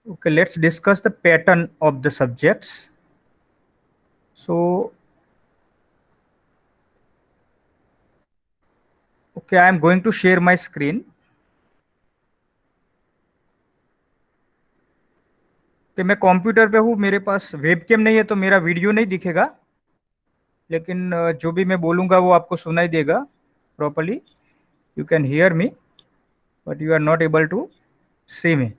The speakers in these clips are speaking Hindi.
Okay, let's discuss the pattern of the subjects. So, okay, I am going to share my screen. कि मैं कंप्यूटर पे हूँ, मेरे पास वेबकैम नहीं है तो मेरा वीडियो नहीं दिखेगा, लेकिन जो भी मैं बोलूँगा वो आपको सुनाई देगा properly. You can hear me but you are not able to see me.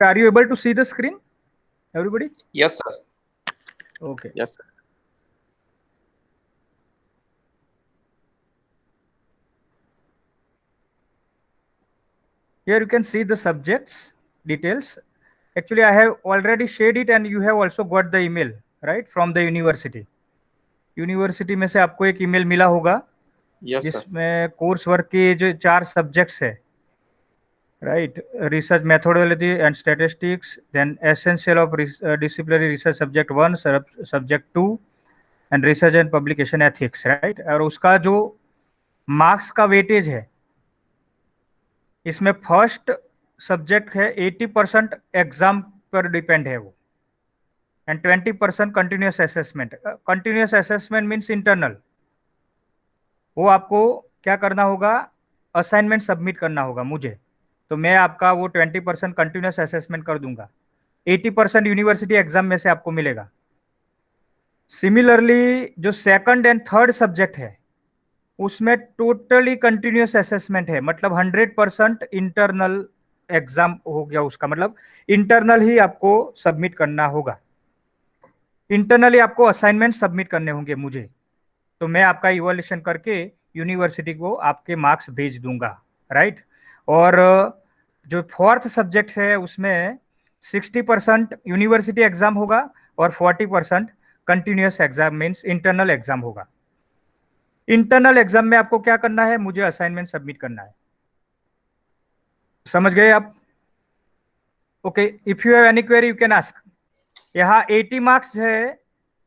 Are you able to see the screen, everybody? Yes, sir. Okay. Yes, sir. Here you can see the subjects details. Actually, I have already shared it and you have also got the email, right, from the university. University में से आपको एक ईमेल मिला होगा. Yes, sir. जिसमें कोर्स वर्क के जो 4 सब्जेक्ट्स है, right, research methodology and statistics, then essential of disciplinary research subject 1, subject 2 and research and publication ethics, right. और उसका जो मार्क्स का वेटेज है, इसमें फर्स्ट सब्जेक्ट है 80% एग्जाम पर डिपेंड है वो, and 20% continuous assessment. Continuous assessment means internal. वो आपको क्या करना होगा, असाइनमेंट सबमिट करना होगा मुझे, तो मैं आपका वो 20% कंटिन्यूस असेसमेंट कर दूंगा. 80% यूनिवर्सिटी एग्जाम में से आपको मिलेगा. सिमिलरली जो सेकंड एंड थर्ड सब्जेक्ट है, उसमें टोटली कंटिन्यूस असेसमेंट है, मतलब 100% इंटरनल एग्जाम हो गया उसका, मतलब इंटरनल ही आपको सबमिट करना होगा. इंटरनली आपको असाइनमेंट सबमिट करने होंगे मुझे, तो मैं आपका इवोल्यूशन करके यूनिवर्सिटी को आपके मार्क्स भेज दूंगा, राइट. और जो फोर्थ सब्जेक्ट है उसमें 60% यूनिवर्सिटी एग्जाम होगा और 40% continuous exam means internal exam होगा. इंटरनल एग्जाम में आपको क्या करना है, मुझे असाइनमेंट सबमिट करना है. समझ गए आप? Okay, if you have any query you can ask. यहाँ 80 मार्क्स है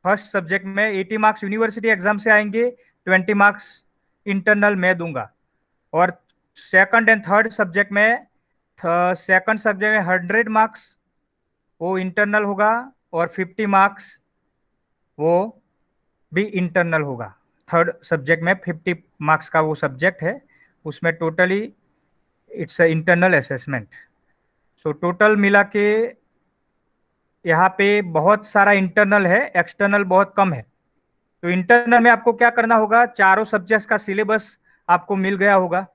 फर्स्ट सब्जेक्ट में, 80 मार्क्स यूनिवर्सिटी एग्जाम से आएंगे, 20 मार्क्स इंटरनल मैं दूंगा. और सेकंड एंड थर्ड सब्जेक्ट में, सेकंड सब्जेक्ट में 100 मार्क्स वो इंटरनल होगा और 50 मार्क्स वो भी इंटरनल होगा. थर्ड सब्जेक्ट में 50 मार्क्स का वो सब्जेक्ट है, उसमें totally it's internal assessment. So total मिला के यहाँ पे बहुत सारा इंटरनल है, एक्सटर्नल बहुत कम है. तो इंटरनल में आपको क्या करना होगा, चारों सब्जेक्ट्स का सिलेबस आपको मिल गया होगा,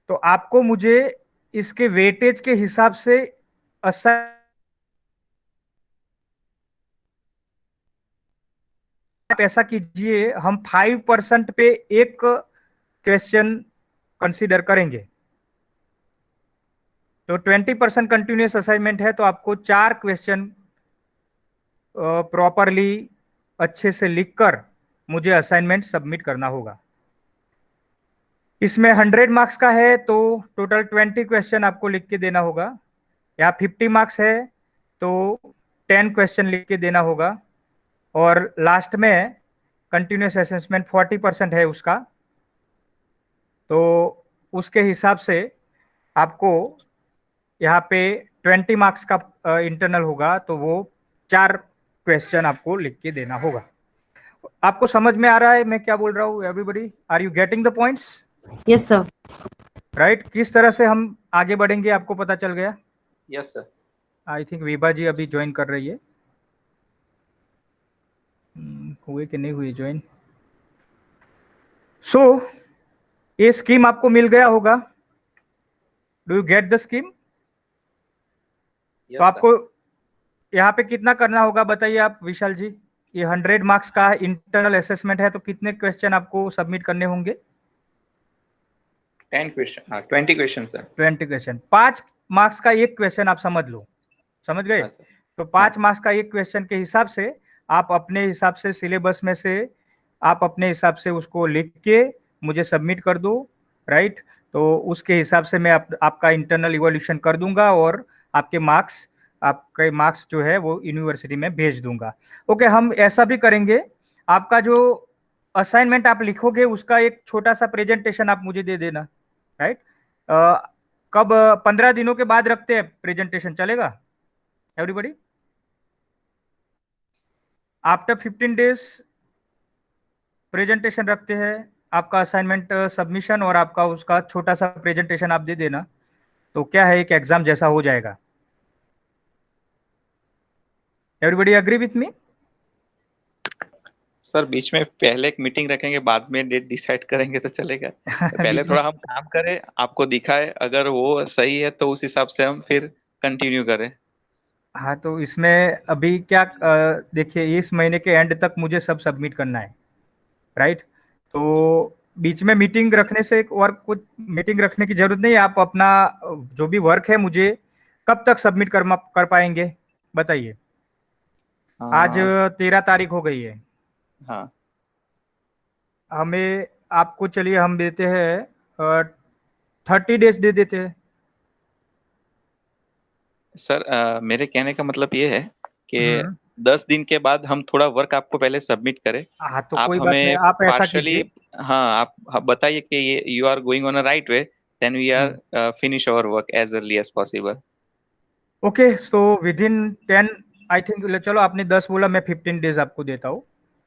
तो आपको मुझे इसके वेटेज के हिसाब से ऐसा कीजिए, हम 5% पे एक क्वेश्चन कंसीडर करेंगे. तो 20% कंटिन्यूस असाइनमेंट है, तो आपको 4 क्वेश्चन प्रॉपरली अच्छे से लिखकर मुझे असाइनमेंट सबमिट करना होगा. इसमें 100 मार्क्स का है तो टोटल 20 क्वेश्चन आपको लिख के देना होगा. या 50 मार्क्स है तो 10 क्वेश्चन लिख के देना होगा. और लास्ट में कंटिन्यूस असेसमेंट 40% है उसका, तो उसके हिसाब से आपको यहाँ पे 20 मार्क्स का इंटरनल होगा, तो वो 4 क्वेश्चन आपको लिख के देना होगा. आपको समझ में आ रहा है मैं क्या बोल रहा हूँ? Everybody, are you getting the points? Yes sir. Right. किस तरह से हम आगे बढ़ेंगे आपको पता चल गया? Yes, sir. I think Vibha ji अभी ज्वाइन कर रही है. हुए कि नहीं हुई ज्वाइन? सो ये स्कीम आपको मिल गया होगा. Do you get the scheme? Yes, तो आपको यहाँ पे कितना करना होगा बताइए आप विशाल जी. ये 100 मार्क्स का इंटरनल असेसमेंट है, तो कितने क्वेश्चन आपको सबमिट करने होंगे? 10 question. 20 questions, sir. 20 question. 5 marks का एक क्वेश्चन आप समझ लो. समझ गए? हाँ, sir. तो 5 मार्क्स का एक क्वेश्चन के हिसाब से आप अपने हिसाब से सिलेबस में से आप अपने हिसाब से उसको लिख के मुझे सबमिट कर दो, राइट. तो उसके हिसाब से मैं आपका इंटरनल इवोल्यूशन कर दूंगा और आपके मार्क्स जो है वो यूनिवर्सिटी में भेज दूंगा। ओके, हम ऐसा भी करेंगे, आपका जो असाइनमेंट आप लिखोगे उसका एक छोटा सा प्रेजेंटेशन आप मुझे दे देना, राइट? कब 15 दिनों के बाद रखते हैं प्रेजेंटेशन, चलेगा एवरीबॉडी? आफ्टर 15 डेज प्रेजेंटेशन रखते हैं, आपका असाइनमेंट सबमिशन और आपका उसका छोटा सा प्रेजेंटेशन आप दे देना, तो क्या है कि एग्जाम जैसा हो जाएगा। Everybody agree with me? Sir बीच में पहले एक मीटिंग रखेंगे, बाद में डेट डिसाइड करेंगे तो चलेगा? तो पहले बीच में? थोड़ा हम काम करें, आपको दिखाए, अगर वो सही है तो उस हिसाब से हम फिर कंटिन्यू करें। हाँ, तो इसमें अभी क्या, देखिए इस महीने के एंड तक मुझे सब सबमिट करना है, राइट? तो बीच में मीटिंग रखने से वर्क, कुछ मीटिंग रखने की जरूरत नहीं है। आप अपना जो भी वर्क है मुझे कब तक सबमिट कर पाएंगे बताइए? आज हाँ। 13 तारीख हो गई है। हाँ हमें आपको, चलिए हम देते हैं 30 डेज दे देते हैं। सर, मेरे कहने का मतलब ये है कि हम्म। 10 दिन के बाद हम थोड़ा वर्क आपको पहले सबमिट करें। हाँ, तो आप कोई बात नहीं, हमें आप ऐसा पार्शली, कीजिए। हाँ आप बताइए कि ये you are going on a right way, then we hmm. Are finish our work as early as possible. Okay, so within 10, I think, चलो आपने 10 बोला, मैं 15 डेज आपको देता हूँ।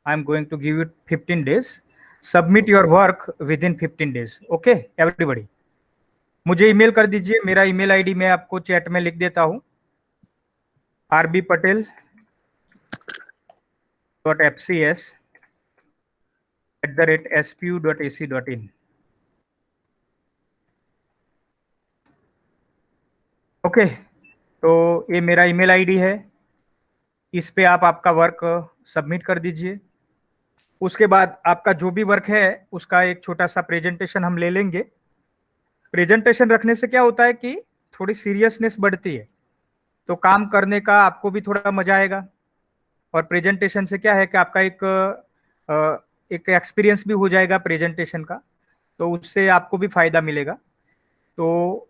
I am going to give you 15 days, submit your work within 15 days. Okay everybody, मुझे ईमेल कर दीजिए, मेरा ईमेल आईडी मैं आपको चैट में लिख देता हूँ, rbpatel.fcs@spu.ac.in। ओके, तो ये मेरा ईमेल आईडी है, इस पे आप आपका वर्क सबमिट कर दीजिए। उसके बाद आपका जो भी वर्क है उसका एक छोटा सा प्रेजेंटेशन हम ले लेंगे। प्रेजेंटेशन रखने से क्या होता है कि थोड़ी सीरियसनेस बढ़ती है, तो काम करने का आपको भी थोड़ा मजा आएगा। और प्रेजेंटेशन से क्या है कि आपका एक एक्सपीरियंस भी हो जाएगा प्रेजेंटेशन का, तो उससे आपको भी फायदा मिलेगा। तो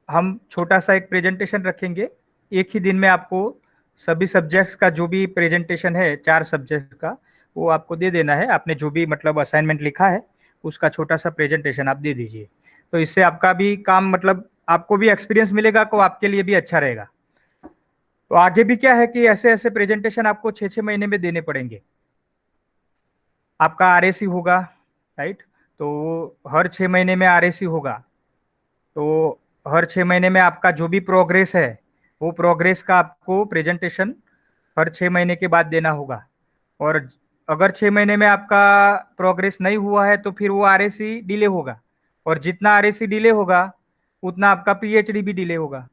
हम छोटा सा एक प्रेजेंटेशन रखेंगे, एक ही दिन में आपको सभी सब्जेक्ट्स का जो भी प्रेजेंटेशन है, 4 सब्जेक्ट का, वो आपको दे देना है। आपने जो भी मतलब असाइनमेंट लिखा है उसका छोटा सा प्रेजेंटेशन आप दे दीजिए, तो इससे आपका भी काम, मतलब आपको भी एक्सपीरियंस मिलेगा, तो आपके लिए भी अच्छा रहेगा। तो आगे भी क्या है कि ऐसे ऐसे प्रेजेंटेशन आपको 6-6 महीने में देने पड़ेंगे। आपका आरएसी होगा, राइट? तो हर 6 महीने में आरएसी होगा, तो हर 6 महीने में आपका जो भी प्रोग्रेस है वो प्रोग्रेस का आपको प्रेजेंटेशन हर 6 महीने के बाद देना होगा। और अगर 6 महीने में आपका प्रोग्रेस नहीं हुआ है तो फिर वो आरएसी डिले होगा, और जितना आरएसी डिले होगा उतना आपका पीएचडी भी डिले होगा।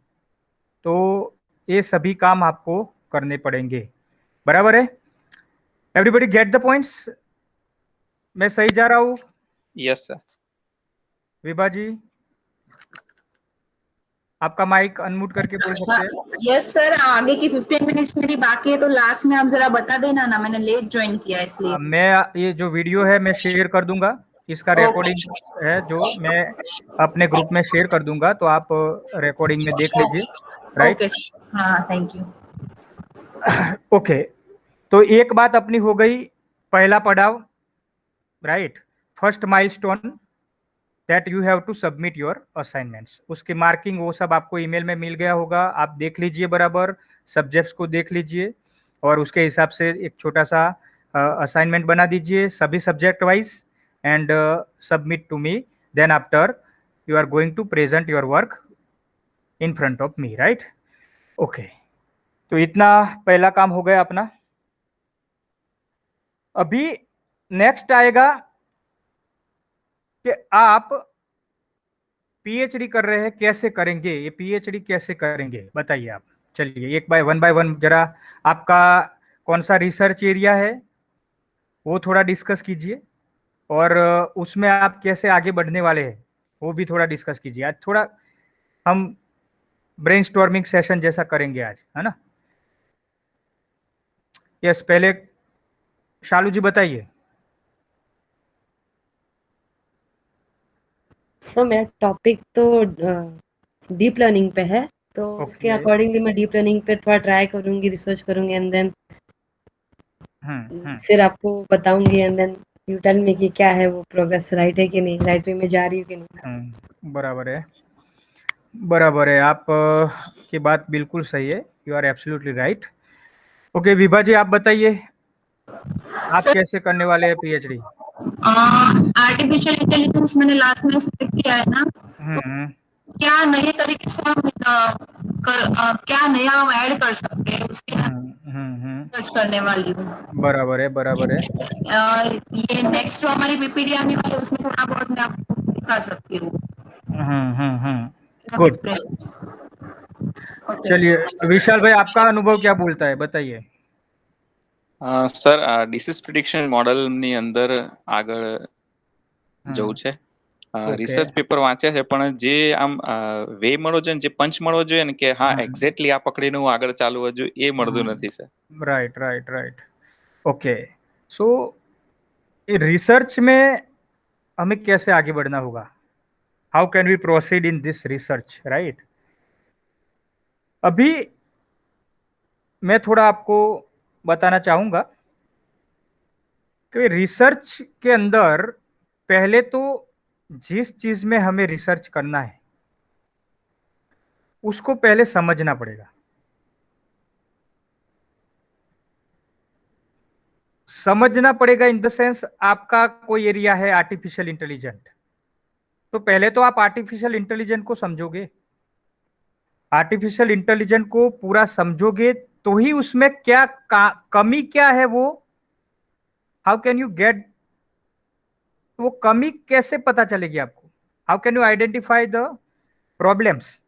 तो ये सभी काम आपको करने पड़ेंगे, बराबर है? Everybody get the points? मैं सही जा रहा हूँ? Yes sir. विभा जी, आपका माइक अनम्यूट करके बोल सकते हैं। यस सर, आगे की 15 मिनट्स मेरी बाकी है, तो लास्ट में आप जरा बता देना ना, मैंने लेट ज्वाइन किया इसलिए। मैं ये जो वीडियो है मैं शेयर कर दूंगा, इसका ओके। रिकॉर्डिंग है जो मैं अपने ग्रुप में शेयर कर दूंगा, तो आप रिकॉर्डिंग में देख लीजिए, राइट? ओके हाँ, थैंक यू। ओके, तो एक बात अपनी हो गई, पहला पड़ाव, right? First milestone, that you have to submit your assignments. उसकी मार्किंग वो सब आपको ईमेल में मिल गया होगा, आप देख लीजिए, बराबर सब्जेक्ट्स को देख लीजिए और उसके हिसाब से एक छोटा सा असाइनमेंट बना दीजिए सभी subject wise, and submit to me. Then after you are going to present your work in front of me, right? Okay, तो इतना पहला काम हो गया अपना। अभी नेक्स्ट आएगा कि आप पीएचडी कर रहे हैं, कैसे करेंगे ये पीएचडी, कैसे करेंगे बताइए आप? चलिए एक बाय वन जरा आपका कौन सा रिसर्च एरिया है वो थोड़ा डिस्कस कीजिए, और उसमें आप कैसे आगे बढ़ने वाले हैं वो भी थोड़ा डिस्कस कीजिए। आज थोड़ा हम ब्रेनस्टॉर्मिंग सेशन जैसा करेंगे आज, है ना? यस, पहले शालू जी बताइए। सर मेरा टॉपिक तो डीप लर्निंग पे है, तो उसके Okay. अकॉर्डिंगली मैं डीप लर्निंग पे थोड़ा ट्राई करूंगी, रिसर्च करूंगी एंड देन हम्म फिर आपको बताऊंगी and then you tell me कि क्या है वो प्रोग्रेस राइट है कि नहीं, राइट वे में जा रही हूँ कि नहीं। बराबर है, बराबर है। आप की बात बिल्कुल सही है, you are absolutely right. Okay Vibha ji, आप बताइए आप सर कैसे करने वाले हैं पीएचडी? आर्टिफिशियल इंटेलिजेंस मैंने लास्ट में सिलेक्ट किया है ना, हम्म क्या नए तरीके से हम क्या नया हम ऐड कर सकते हैं उसके सर्च करने वाली हूँ। बराबर है, बराबर है। ये नेक्स्ट जो हमारी पीपीटी आने वाली है उसमें थोड़ा बहुत मैं आपको दिखा सकती हूँ। गुड। चलिए विशाल भाई, आपका अनुभव क्या बोलता है, बताइए। સર ડિસીઝ પ્રિડિક્શન મોડલની અંદર આગળ જવું છે. ઓકે. રિસર્ચ પેપર વાંચ્યા છે પણ જે આમ વે મળવો જોઈએ ને, જે પંચ મળવો જોઈએ ને કે હા એક્ઝેક્ટલી આ પકડીને હું આગળ ચાલવું જોઈએ, એ મળતું નથી sir. Right right right. Okay, so research में हमें कैसे आगे बढ़ना होगा? How can we proceed in this research, right? अभी मैं थोड़ा आपको बताना चाहूंगा कि रिसर्च के अंदर पहले तो जिस चीज में हमें रिसर्च करना है उसको पहले समझना पड़ेगा। समझना पड़ेगा इन द सेंस, आपका कोई एरिया है आर्टिफिशियल इंटेलिजेंट, तो पहले तो आप आर्टिफिशियल इंटेलिजेंट को समझोगे। आर्टिफिशियल इंटेलिजेंट को पूरा समझोगे तो ही उसमें क्या कमी क्या है, वो हाउ कैन यू गेट, वो कमी कैसे पता चलेगी आपको? How can you identify the problems?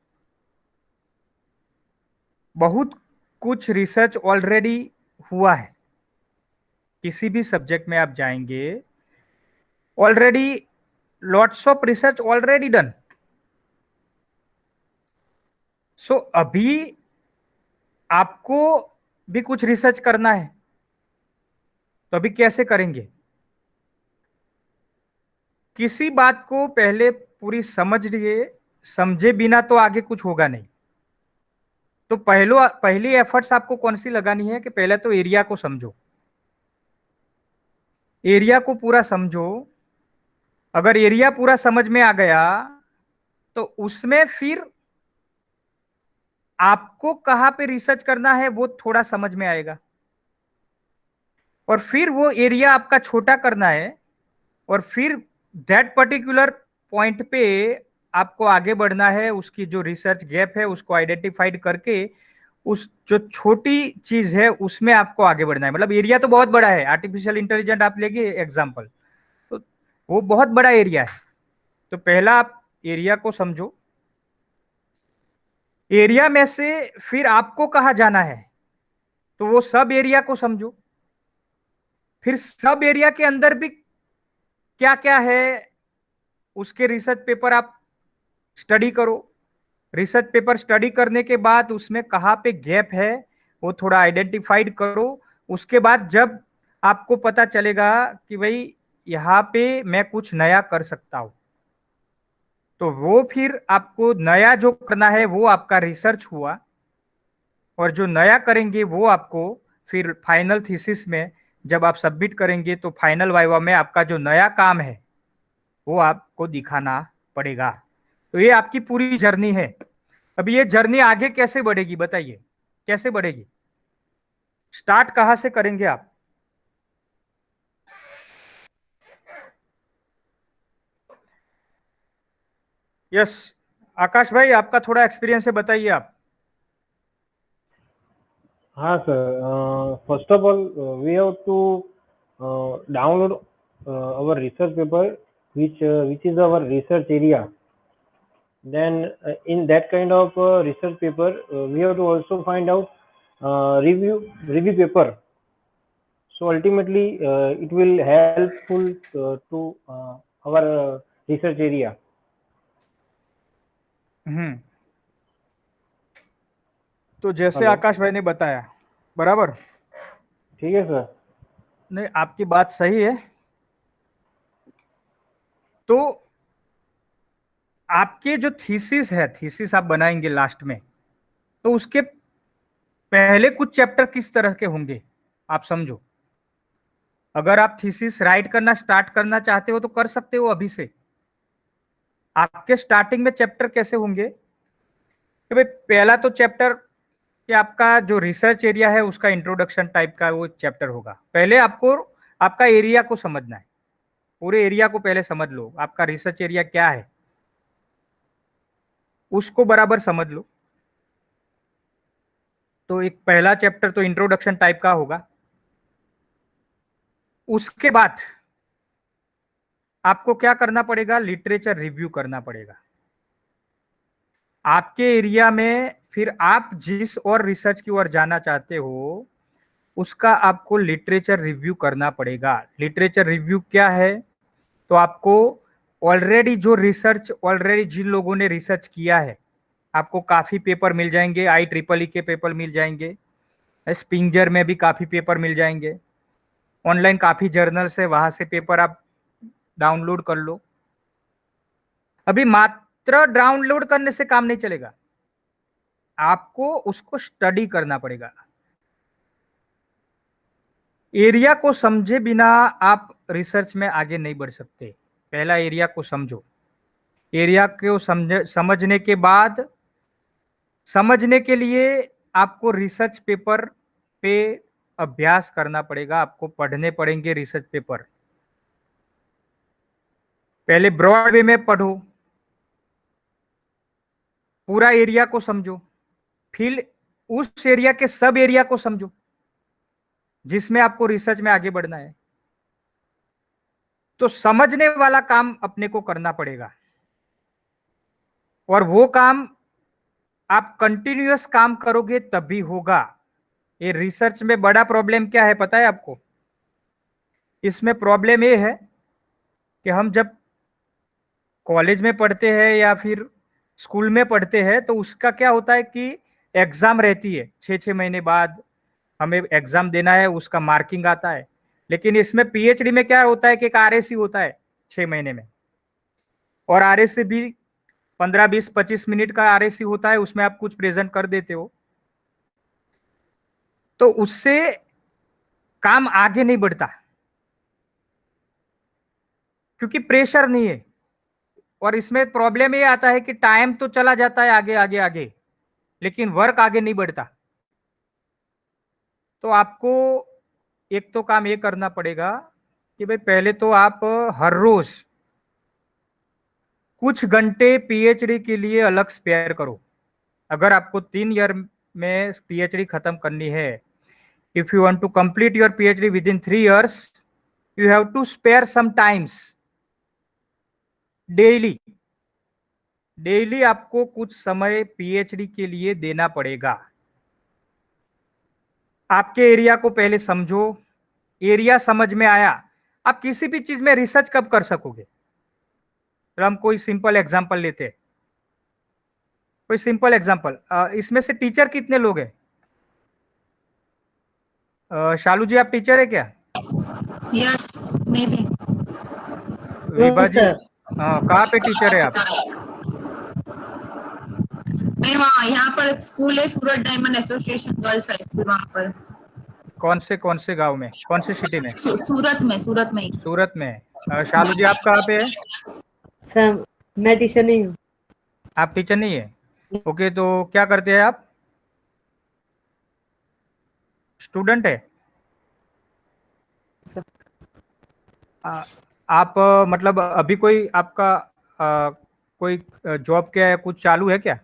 बहुत कुछ रिसर्च ऑलरेडी हुआ है, किसी भी सब्जेक्ट में आप जाएंगे already lots of research already done. So अभी आपको भी कुछ रिसर्च करना है, तो अभी कैसे करेंगे? किसी बात को पहले पूरी समझ लिए, समझे बिना तो आगे कुछ होगा नहीं। तो पहली एफर्ट्स आपको कौन सी लगानी है कि पहले तो एरिया को समझो, एरिया को पूरा समझो। अगर एरिया पूरा समझ में आ गया तो उसमें फिर आपको कहां पे रिसर्च करना है वो थोड़ा समझ में आएगा, और फिर वो एरिया आपका छोटा करना है, और फिर दैट पर्टिकुलर पॉइंट पे आपको आगे बढ़ना है। उसकी जो रिसर्च गैप है उसको आइडेंटिफाइड करके उस जो छोटी चीज है उसमें आपको आगे बढ़ना है। मतलब एरिया तो बहुत बड़ा है, आर्टिफिशियल इंटेलिजेंट आप लेंगे एग्जांपल, तो वो बहुत बड़ा एरिया है। तो पहला आप एरिया को समझो, एरिया में से फिर आपको कहां जाना है तो वो सब एरिया को समझो, फिर सब एरिया के अंदर भी क्या क्या है उसके रिसर्च पेपर आप स्टडी करो। रिसर्च पेपर स्टडी करने के बाद उसमें कहां पे गैप है वो थोड़ा आइडेंटिफाइड करो। उसके बाद जब आपको पता चलेगा कि भाई यहाँ पे मैं कुछ नया कर सकता हूं, तो वो फिर आपको नया जो करना है वो आपका रिसर्च हुआ, और जो नया करेंगे वो आपको फिर फाइनल थीसिस में जब आप सबमिट करेंगे तो फाइनल वाइवा में आपका जो नया काम है वो आपको दिखाना पड़ेगा। तो ये आपकी पूरी जर्नी है। अभी ये जर्नी आगे कैसे बढ़ेगी, बताइए कैसे बढ़ेगी? स्टार्ट कहां से करेंगे आप? यस आकाश भाई, आपका थोड़ा एक्सपीरियंस है, बताइए आप। हाँ sir, first of all we have to download our research paper which is our research area. Then in that kind of research paper we have to also find out review paper. So ultimately it will helpful to our research area. तो जैसे Hello. आकाश भाई ने बताया, बराबर? ठीक है सर। नहीं, आपकी बात सही है। तो आपके जो थीसिस है, थीसिस आप बनाएंगे लास्ट में, तो उसके पहले कुछ चैप्टर किस तरह के होंगे आप समझो। अगर आप थीसिस राइट करना स्टार्ट करना चाहते हो तो कर सकते हो अभी से। आपके स्टार्टिंग में चैप्टर कैसे होंगे कि भाई पहला तो चैप्टर कि आपका जो रिसर्च एरिया है उसका इंट्रोडक्शन टाइप का वो चैप्टर होगा। पहले आपको आपका एरिया को समझना है, पूरे एरिया को पहले समझ लो, आपका रिसर्च एरिया क्या है उसको बराबर समझ लो। तो एक पहला चैप्टर तो इंट्रोडक्शन टाइप का होगा। उसके बाद आपको क्या करना पड़ेगा, लिटरेचर रिव्यू करना पड़ेगा आपके एरिया में। फिर आप जिस और रिसर्च की ओर जाना चाहते हो उसका आपको लिटरेचर रिव्यू करना पड़ेगा। लिटरेचर रिव्यू क्या है, तो आपको ऑलरेडी जो रिसर्च ऑलरेडी जिन लोगों ने रिसर्च किया है आपको काफी पेपर मिल जाएंगे, IEEE के पेपर मिल जाएंगे, स्पिंजर में भी काफी पेपर मिल जाएंगे, ऑनलाइन काफी जर्नल्स है वहां से पेपर आप डाउनलोड कर लो। अभी मात्र डाउनलोड करने से काम नहीं चलेगा, आपको उसको स्टडी करना पड़ेगा। एरिया को समझे बिना आप रिसर्च में आगे नहीं बढ़ सकते। पहला एरिया को समझो, एरिया को समझने के बाद समझने के लिए आपको रिसर्च पेपर पे अभ्यास करना पड़ेगा, आपको पढ़ने पड़ेंगे रिसर्च पेपर। पहले ब्रॉड वे में पढ़ो, पूरा एरिया को समझो, फिर उस एरिया के सब एरिया को समझो जिसमें आपको रिसर्च में आगे बढ़ना है। तो समझने वाला काम अपने को करना पड़ेगा और वो काम आप कंटिन्यूअस काम करोगे तभी होगा। ये रिसर्च में बड़ा प्रॉब्लम क्या है पता है आपको? इसमें प्रॉब्लम ये है कि हम जब कॉलेज में पढ़ते हैं या फिर स्कूल में पढ़ते हैं तो उसका क्या होता है कि एग्जाम रहती है, 6-6 महीने बाद हमें एग्जाम देना है, उसका मार्किंग आता है। लेकिन इसमें पीएचडी में क्या होता है कि एक RAC होता है 6 महीने में, और RAC भी 15-20-25 मिनट का RAC होता है, उसमें आप कुछ प्रेजेंट कर देते हो तो उससे काम आगे नहीं बढ़ता क्योंकि प्रेशर नहीं है। और इसमें प्रॉब्लम ये आता है कि टाइम तो चला जाता है आगे आगे आगे, लेकिन वर्क आगे नहीं बढ़ता। तो आपको एक तो काम ये करना पड़ेगा कि भाई पहले तो आप हर रोज कुछ घंटे पीएचडी के लिए अलग स्पेयर करो। अगर आपको 3 ईयर में पीएचडी खत्म करनी है, if you want to complete your PhD within 3 years, you have to spare some times daily. Daily आपको कुछ समय पीएचडी के लिए देना पड़ेगा। आपके एरिया को पहले समझो, एरिया समझ में आया, आप किसी भी चीज में रिसर्च कब कर सकोगे? तो हम कोई सिंपल एग्जांपल लेते हैं, कोई सिंपल एग्जांपल। इसमें से टीचर कितने लोग हैं? शालू जी आप टीचर है क्या? Yes maybe. Vibha ji sir कहाँ पे टीचर है आप? मैं वहाँ यहाँ पर स्कूल है Surat diamond association girls high school, वहाँ पर। कौन से गांव में, कौन से सिटी में? सूरत में, सूरत में ही। सूरत में। शालू जी आप कहाँ पे है? सर मैं टीचर नहीं हूँ। आप टीचर नहीं है? ओके, तो क्या करते हैं आप? स्टूडेंट है? सर आप मतलब अभी कोई आपका कोई जॉब क्या है, कुछ चालू है क्या?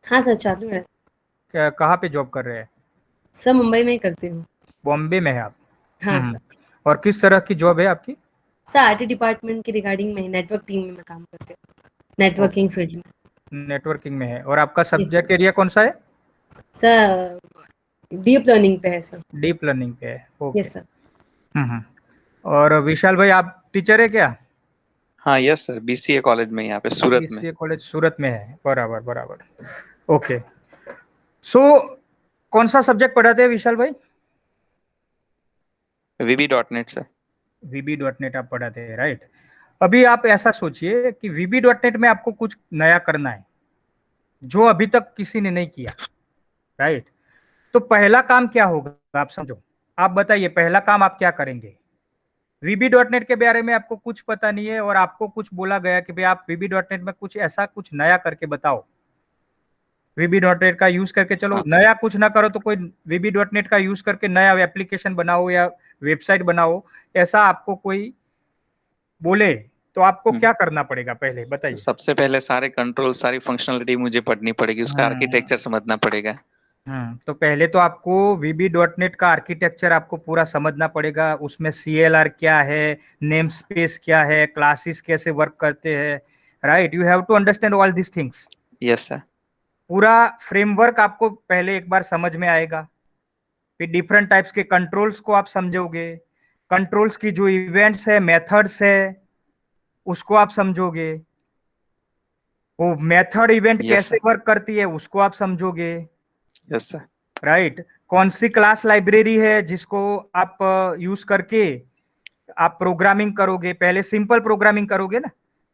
हाँ सर चालू है। कहाँ पे जॉब कर रहे हैं? सर मुंबई में ही करती हूँ। बॉम्बे में है आप? हाँ सर। और किस तरह की जॉब है आपकी? सर IT डिपार्टमेंट के रिगार्डिंग में नेटवर्क टीम में मैं काम करती हूँ, नेटवर्किंग फील्ड में। नेटवर्किंग में है। और आपका सब्जेक्ट एरिया कौन सा है? सर डीप लर्निंग पे है सर। डीप लर्निंग पे है, ओके। Yes sir. और विशाल भाई आप टीचर है क्या? हाँ यस सर, BCA कॉलेज में यहाँ पे सूरत में। BCA कॉलेज सूरत में है, बराबर बराबर, ओके। सो कौन सा सब्जेक्ट पढ़ाते हैं विशाल भाई? VB.NET sir. VB.NEट आप पढ़ाते हैं, राइट। अभी आप ऐसा सोचिए कि VB.NET में आपको कुछ नया करना है जो अभी तक किसी ने नहीं किया, राइट? तो पहला काम क्या होगा आप समझो, आप बताइए पहला काम आप क्या करेंगे? VB.NET के बारे में आपको कुछ पता नहीं है और आपको कुछ बोला गया कि भाई आप VB.NET में कुछ ऐसा कुछ नया करके बताओ, VB.NET का यूज करके चलो, नया कुछ ना करो तो कोई VB.NET का यूज करके नया एप्लीकेशन बनाओ या वेबसाइट बनाओ, ऐसा आपको कोई बोले तो आपको क्या करना पड़ेगा पहले बताइए? सबसे पहले सारे कंट्रोल, सारी फंक्शनलिटी मुझे पढ़नी पड़ेगी, उसका आर्किटेक्चर समझना पड़ेगा। तो पहले तो आपको VB.NET का आर्किटेक्चर आपको पूरा समझना पड़ेगा, उसमें CLR क्या है, नेम स्पेस क्या है, क्लासेस कैसे वर्क करते हैं, right? You have to understand all this things. Yes sir. पूरा फ्रेमवर्क आपको पहले एक बार समझ में आएगा, फिर डिफरेंट टाइप्स के कंट्रोल्स को आप समझोगे, कंट्रोल्स की जो इवेंट्स है, मेथड्स है, उसको आप समझोगे, वो मेथड इवेंट कैसे वर्क करती है उसको आप समझोगे, यस सर। राइट? कौन सी क्लास लाइब्रेरी है जिसको आप यूज करके आप प्रोग्रामिंग करोगे, पहले सिंपल प्रोग्रामिंग करोगे ना,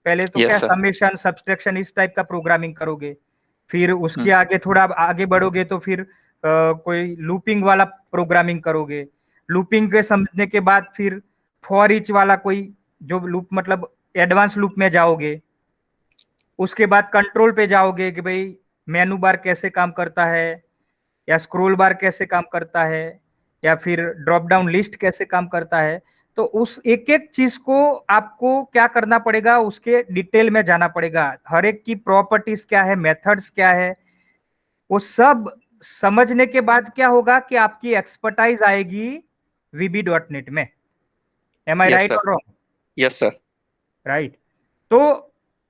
पहले तो क्या समेशन, सब्सट्रैक्शन, इस टाइप का प्रोग्रामिंग करोगे, फिर उसके आगे थोड़ा आगे बढ़ोगे तो फिर कोई लूपिंग वाला प्रोग्रामिंग करोगे, लूपिंग के समझने के बाद फिर फॉर ईच वाला कोई जो लूप मतलब एडवांस लूप में जाओगे, उसके बाद कंट्रोल पे जाओगे कि भाई मेनू बार कैसे काम करता है या स्क्रॉल बार कैसे काम करता है या फिर ड्रॉप डाउन लिस्ट कैसे काम करता है। तो उस एक एक चीज को आपको क्या करना पड़ेगा, उसके डिटेल में जाना पड़ेगा, हर एक की प्रॉपर्टीज क्या है, मेथड्स क्या है, वो सब समझने के बाद क्या होगा कि आपकी एक्सपर्टाइज आएगी VB.NET में। एम आई राइट और रॉन्ग? Yes sir. राइट। तो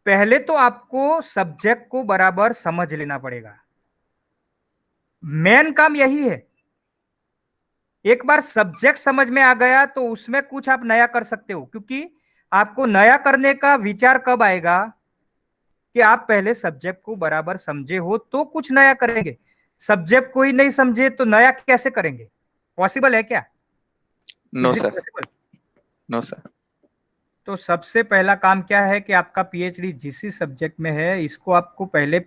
पहले तो आपको सब्जेक्ट को बराबर समझ लेना पड़ेगा, मेन काम यही है। एक बार सब्जेक्ट समझ में आ गया तो उसमें कुछ आप नया कर सकते हो, क्योंकि आपको नया करने का विचार कब आएगा कि आप पहले सब्जेक्ट को बराबर समझे हो तो कुछ नया करेंगे। सब्जेक्ट को ही नहीं समझे तो नया कैसे करेंगे? पॉसिबल है क्या? No sir, no sir. तो सबसे पहला काम क्या है कि आपका PhD जिस सब्जेक्ट में है, इसको आपको पहले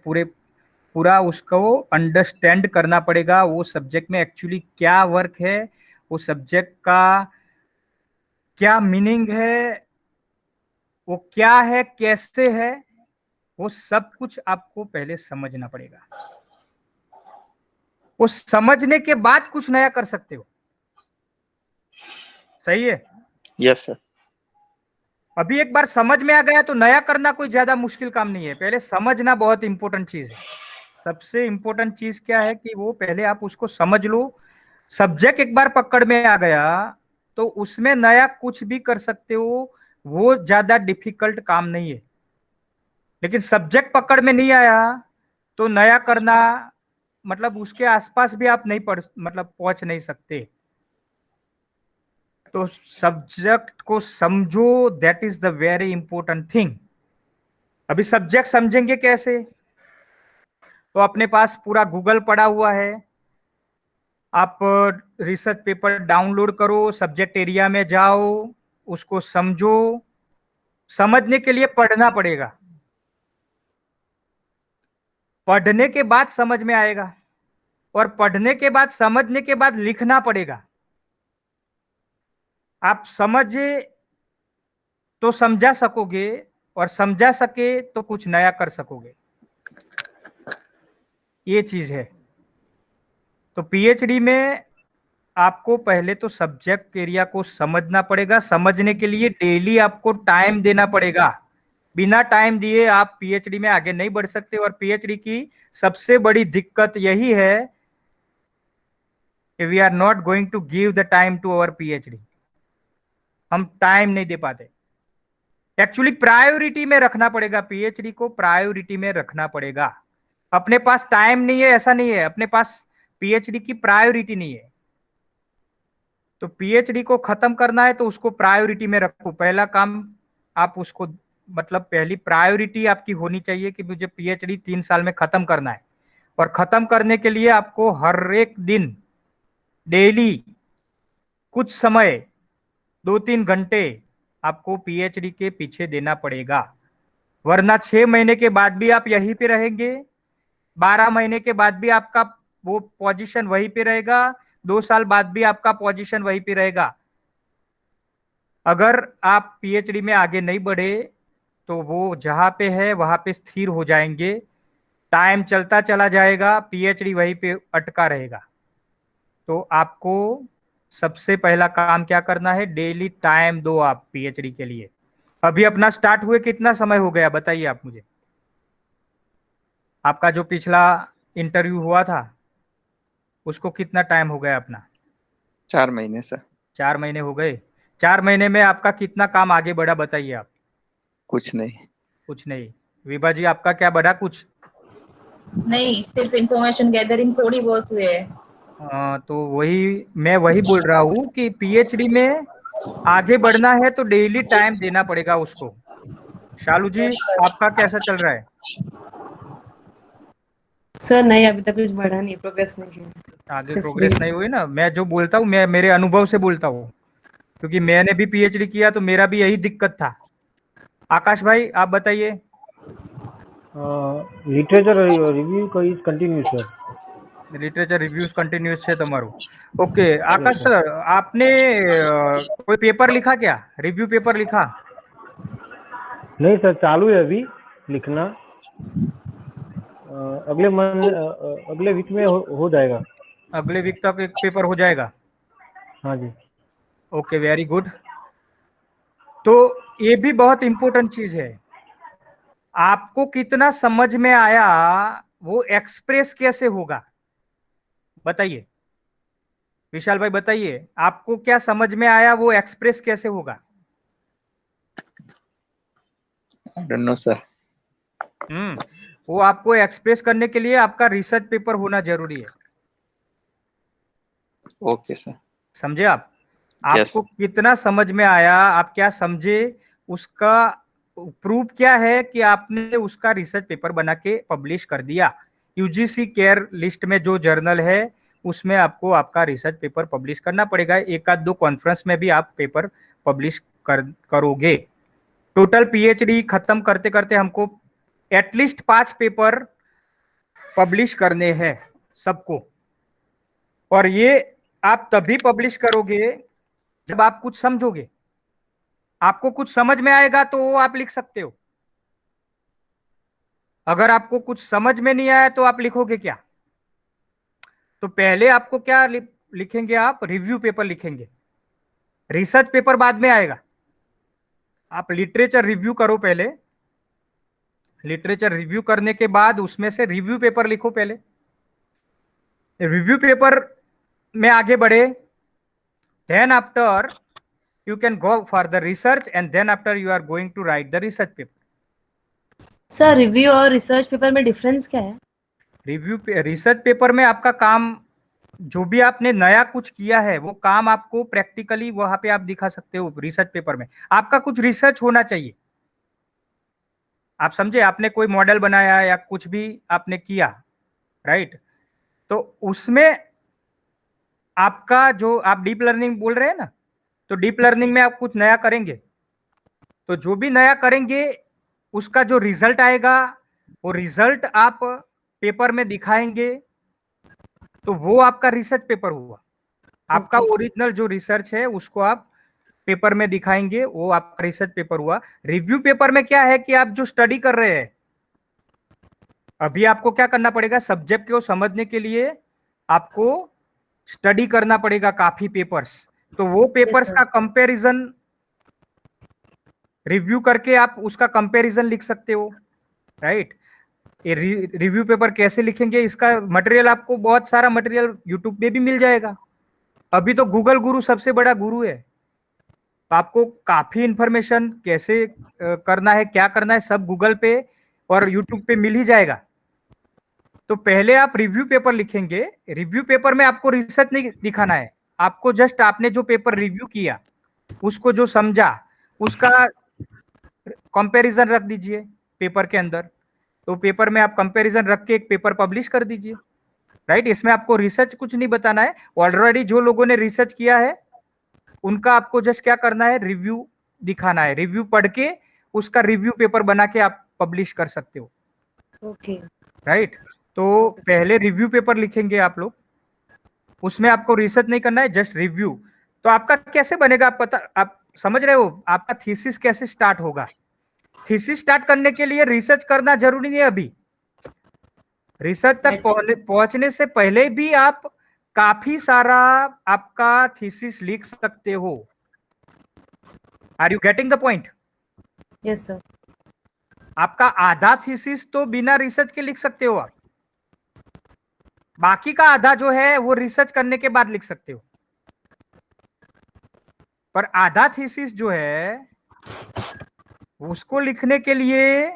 पूरा उसको अंडरस्टैंड करना पड़ेगा, वो सब्जेक्ट में एक्चुअली क्या वर्क है, वो सब्जेक्ट का क्या मीनिंग है, वो क्या है, कैसे है, वो सब कुछ आपको पहले समझना पड़ेगा। वो समझने के बाद कुछ नया कर सकते हो। सही है? Yes sir. अभी एक बार समझ में आ गया तो नया करना कोई ज्यादा मुश्किल काम नहीं है, पहले समझना बहुत इंपॉर्टेंट चीज है। सबसे इंपॉर्टेंट चीज क्या है कि वो पहले आप उसको समझ लो। सब्जेक्ट एक बार पकड़ में आ गया तो उसमें नया कुछ भी कर सकते हो, वो ज्यादा डिफिकल्ट काम नहीं है। लेकिन सब्जेक्ट पकड़ में नहीं आया तो नया करना मतलब उसके आसपास भी आप नहीं पहुंच नहीं सकते। तो सब्जेक्ट को समझो, that is the very important thing. अभी सब्जेक्ट समझेंगे कैसे? तो अपने पास पूरा गूगल पड़ा हुआ है, आप रिसर्च पेपर डाउनलोड करो, सब्जेक्ट एरिया में जाओ, उसको समझो। समझने के लिए पढ़ना पड़ेगा, पढ़ने के बाद समझ में आएगा, और पढ़ने के बाद समझने के बाद लिखना पड़ेगा। आप समझे तो समझा सकोगे, और समझा सके तो कुछ नया कर सकोगे, ये चीज है। तो PhD में आपको पहले तो सब्जेक्ट एरिया को समझना पड़ेगा। समझने के लिए डेली आपको टाइम देना पड़ेगा, बिना टाइम दिए आप PhD में आगे नहीं बढ़ सकते। और PhD की सबसे बड़ी दिक्कत यही है कि we are not going to give the time to our PhD। हम टाइम नहीं दे पाते। एक्चुअली प्रायोरिटी में रखना पड़ेगा, PhD को प्रायोरिटी में रखना पड़ेगा। अपने पास टाइम नहीं है ऐसा नहीं है, अपने पास PhD की प्रायोरिटी नहीं है। तो PhD को खत्म करना है तो उसको प्रायोरिटी में रखो। पहला काम आप उसको मतलब पहली प्रायोरिटी आपकी होनी चाहिए कि मुझे PhD 3 साल में खत्म करना है। और खत्म करने के लिए आपको हर एक दिन डेली कुछ समय 2-3 घंटे आपको पीएचडी के पीछे देना पड़ेगा, वरना 6 महीने के बाद भी आप यहीं पे रहेंगे, 12 महीने के बाद भी आपका वो पोजीशन वहीं पे रहेगा, 2 साल बाद भी आपका पोजीशन वहीं पे रहेगा। अगर आप पीएचडी में आगे नहीं बढ़े तो वो जहां पे है वहां पे स्थिर हो जाएंगे, टाइम चलता चला जाएगा, पीएचडी वहीं पे अटका रहेगा। तो आपको सबसे पहला काम क्या करना है, डेली टाइम दो आप पीएचडी के लिए। अभी अपना स्टार्ट हुए कितना समय हो गया बताइए आप मुझे, आपका जो पिछला इंटरव्यू हुआ था उसको कितना टाइम हो गया अपना? 4 महीने सर। 4 महीने हो गए। 4 महीने में आपका कितना काम आगे बढ़ा बताइए आप? कुछ नहीं। कुछ नहीं। विभा जी आपका क्या बढ़ा? कुछ नहीं, सिर्फ इंफॉर्मेशन गैदरिंग थोड़ी बहुत हुई है। तो मैं वही बोल रहा हूँ कि पीएचडी में आगे बढ़ना है तो डेली टाइम देना पड़ेगा उसको। शालू जी आपका कैसा चल रहा है? सर नहीं, अभी तक कुछ बढ़ा नहीं, प्रोग्रेस नहीं किया। आगे प्रोग्रेस नहीं हुई ना। मैं जो बोलता हूँ मैं मेरे अनुभव से बोलता हूँ, क्योंकि मैंने भी पीएचडी किया तो मेरा भी यही दिक्कत था। आकाश भाई आप बताइए। लिटरेचर रिव्यू का is continuous sir. Literature reviews continuous છે તમારું? ओके आकाश सर, आपने कोई पेपर लिखा क्या? रिव्यू पेपर लिखा? नहीं सर, चालू है अभी लिखना। अगले वीक में हो जाएगा। अगले वीक तक एक पेपर हो जाएगा? हाँ जी। Okay very good. तो ये भी बहुत इंपॉर्टेंट चीज है, आपको कितना समझ में आया वो एक्सप्रेस कैसे होगा बताइए। विशाल भाई बताइए, आपको क्या समझ में आया वो एक्सप्रेस कैसे होगा? I don't know sir. वो आपको एक्सप्रेस करने के लिए आपका रिसर्च पेपर होना जरूरी है। Okay sir. समझे आप? आपको कितना समझ में आया, आप क्या समझे, उसका प्रूफ क्या है कि आपने उसका रिसर्च पेपर बना के पब्लिश कर दिया। यूजीसी केयर लिस्ट में जो जर्नल है उसमें आपको आपका रिसर्च पेपर पब्लिश करना पड़ेगा। एक आध दो कॉन्फ्रेंस में भी आप पेपर पब्लिश करोगे। टोटल पीएचडी खत्म करते करते हमको एटलीस्ट 5 पेपर पब्लिश करने हैं सबको, और ये आप तभी पब्लिश करोगे जब आप कुछ समझोगे। आपको कुछ समझ में आएगा तो वो आप लिख सकते हो, अगर आपको कुछ समझ में नहीं आया तो आप लिखोगे क्या? तो पहले आपको क्या लिखेंगे आप? रिव्यू पेपर लिखेंगे, रिसर्च पेपर बाद में आएगा। आप लिटरेचर रिव्यू करो पहले, लिटरेचर रिव्यू करने के बाद उसमें से रिव्यू पेपर लिखो पहले, रिव्यू पेपर में आगे बढ़े, then after you can go for the research and then after you are going to write the research paper. Sir review और रिसर्च पेपर में डिफरेंस क्या है? रिसर्च पेपर में आपका काम, जो भी आपने नया कुछ किया है वो काम आपको प्रैक्टिकली वहां पे आप दिखा सकते हो। रिसर्च पेपर में आपका कुछ रिसर्च होना चाहिए, आप समझे? आपने कोई मॉडल बनाया या कुछ भी आपने किया, राइट? तो उसमें आपका जो आप डीप लर्निंग बोल रहे हैं ना, तो डीप लर्निंग में आप कुछ नया करेंगे, तो जो भी नया करेंगे उसका जो रिजल्ट आएगा वो रिजल्ट आप पेपर में दिखाएंगे, तो वो आपका रिसर्च पेपर हुआ। आपका ओरिजिनल जो रिसर्च है उसको आप पेपर में दिखाएंगे, वो आपका रिसर्च पेपर हुआ। रिव्यू पेपर में क्या है कि आप जो स्टडी कर रहे हैं, अभी आपको क्या करना पड़ेगा, सब्जेक्ट को समझने के लिए आपको स्टडी करना पड़ेगा काफी पेपर्स, तो वो पेपर्स का कंपैरिजन रिव्यू करके आप उसका कंपैरिजन लिख सकते हो, राइट? ये रिव्यू पेपर कैसे लिखेंगे इसका मटेरियल आपको बहुत सारा मटेरियल यूट्यूब पे भी मिल जाएगा। अभी तो गूगल गुरु सबसे बड़ा गुरु है, तो आपको काफी इंफॉर्मेशन कैसे करना है, क्या करना है, सब गूगल पे और यूट्यूब पे मिल ही जाएगा। तो पहले आप रिव्यू पेपर लिखेंगे, रिव्यू पेपर में आपको रिसर्च नहीं दिखाना है, आपको जस्ट आपने जो पेपर रिव्यू किया उसको जो समझा उसका कंपैरिजन रख दीजिए पेपर के अंदर। तो पेपर में आप कंपैरिजन रख के एक पेपर पब्लिश कर दीजिए, राइट? इसमें आपको रिसर्च कुछ नहीं बताना है, ऑलरेडी जो लोगों ने रिसर्च किया है उनका आपको जस्ट क्या करना है, रिव्यू दिखाना है, रिव्यू पढ़ के उसका रिव्यू पेपर बना के आप पब्लिश कर सकते हो, ओके। राइट। तो पहले रिव्यू पेपर लिखेंगे आप लोग, उसमें आपको रिसर्च नहीं करना है, जस्ट रिव्यू। तो आपका कैसे बनेगा, आप समझ रहे हो, आपका थीसिस कैसे स्टार्ट होगा। थीसिस स्टार्ट करने के लिए रिसर्च करना जरूरी नहीं है अभी, रिसर्च तक पहुंचने से पहले भी आप काफी सारा आपका थीसिस लिख सकते हो। Are you getting the point? Yes sir. आपका आधा थीसिस तो बिना रिसर्च के लिख सकते हो आप, बाकी का आधा जो है वो रिसर्च करने के बाद लिख सकते हो। पर आधा थीसिस जो है उसको लिखने के लिए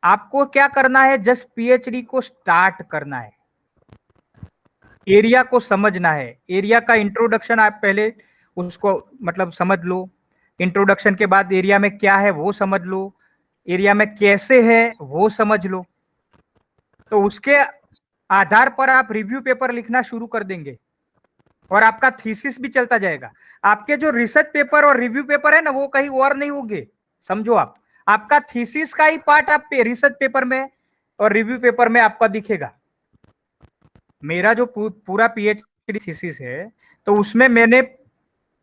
आपको क्या करना है, जस्ट पीएचडी को स्टार्ट करना है, एरिया को समझना है। एरिया का इंट्रोडक्शन आप पहले उसको मतलब समझ लो, इंट्रोडक्शन के बाद एरिया में क्या है वो समझ लो, एरिया में कैसे है वो समझ लो। तो उसके आधार पर आप रिव्यू पेपर लिखना शुरू कर देंगे और आपका थीसिस भी चलता जाएगा। आपके जो रिसर्च पेपर और रिव्यू पेपर है ना वो कहीं और नहीं होंगे, समझो आप, आपका थीसिस का ही पार्ट आप रिसर्च पेपर में और रिव्यू पेपर में आपका दिखेगा। मेरा जो पूरा पीएचडी थीसिस है तो उसमें मैंने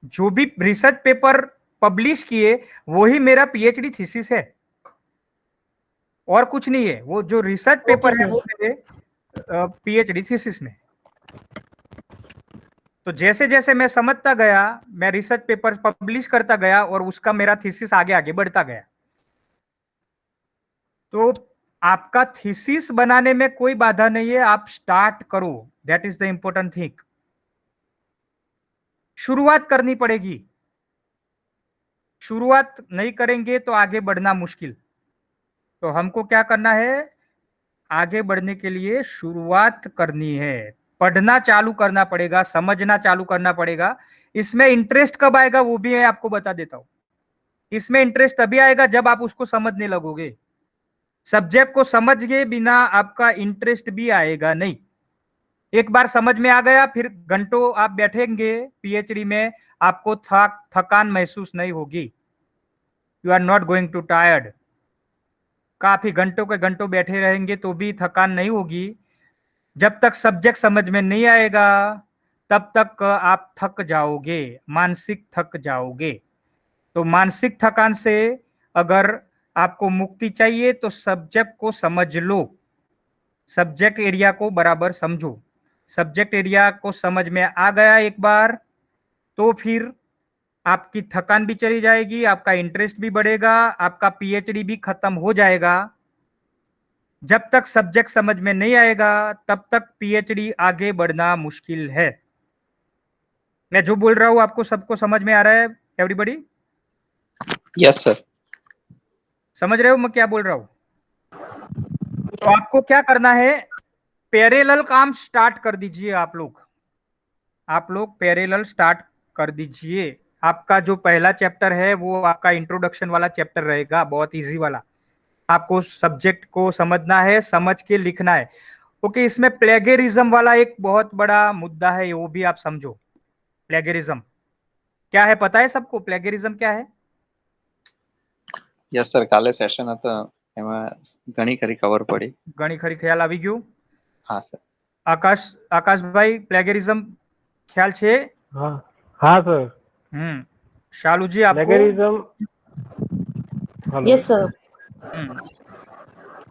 जो भी रिसर्च पेपर पब्लिश किए वही मेरा पीएचडी थीसिस है, और कुछ नहीं है। वो जो रिसर्च पेपर है वो मेरे पीएचडी थीसिस में। तो जैसे जैसे मैं समझता गया, मैं रिसर्च पेपर पब्लिश करता गया और उसका मेरा थीसिस आगे आगे बढ़ता गया। तो आपका थीसिस बनाने में कोई बाधा नहीं है, आप स्टार्ट करो, that is the important thing. शुरुआत करनी पड़ेगी, शुरुआत नहीं करेंगे तो आगे बढ़ना मुश्किल। तो हमको क्या करना है, आगे बढ़ने के लिए शुरुआत करनी है, पढ़ना चालू करना पड़ेगा, समझना चालू करना पड़ेगा। इसमें इंटरेस्ट कब आएगा वो भी मैं आपको बता देता हूं। इसमें इंटरेस्ट तभी आएगा जब आप उसको समझने लगोगे। सब्जेक्ट को समझ गए बिना आपका इंटरेस्ट भी आएगा नहीं। एक बार समझ में आ गया फिर घंटों आप बैठेंगे पीएचडी में, आपको थकान महसूस नहीं होगी। You are not going to tired. काफी घंटों के घंटों बैठे रहेंगे तो भी थकान नहीं होगी। जब तक सब्जेक्ट समझ में नहीं आएगा तब तक आप थक जाओगे, मानसिक थक जाओगे। तो मानसिक थकान से अगर आपको मुक्ति चाहिए तो सब्जेक्ट को समझ लो, सब्जेक्ट एरिया को बराबर समझो। सब्जेक्ट एरिया को समझ में आ गया एक बार तो फिर आपकी थकान भी चली जाएगी, आपका इंटरेस्ट भी बढ़ेगा, आपका पीएचडी भी खत्म हो जाएगा। जब तक सब्जेक्ट समझ में नहीं आएगा तब तक पीएचडी आगे बढ़ना मुश्किल है। मैं जो बोल रहा हूं आपको सबको समझ में आ रहा है एवरीबॉडी? Yes sir. समझ रहे हो मैं क्या बोल रहा हूं? तो आपको क्या करना है, पैरेलल काम स्टार्ट कर दीजिए। आप लोग पैरेलल स्टार्ट कर दीजिए। आपका जो पहला चैप्टर है वो आपका इंट्रोडक्शन वाला चैप्टर रहेगा, बहुत इजी वाला। आपको सब्जेक्ट को समझना है, समझ के लिखना है। ओके, इसमें प्लेगेरिज्म वाला एक बहुत बड़ा मुद्दा है, वो भी आप समझो। प्लेगेरिज्म क्या है पता है सबको? प्लेगेरिज्म क्या है? યસ સર, કાલે સેશન હતો એમાં ઘણી ખરી ખબર પડી. ઘણી ખરી ખ્યાલ આવી ગયું? હા સર. આકાશભાઈ પ્લેગેરિज्म ખ્યાલ છે? हाँ हाँ सर। शालू जी आपको? Plagiarism, yes sir.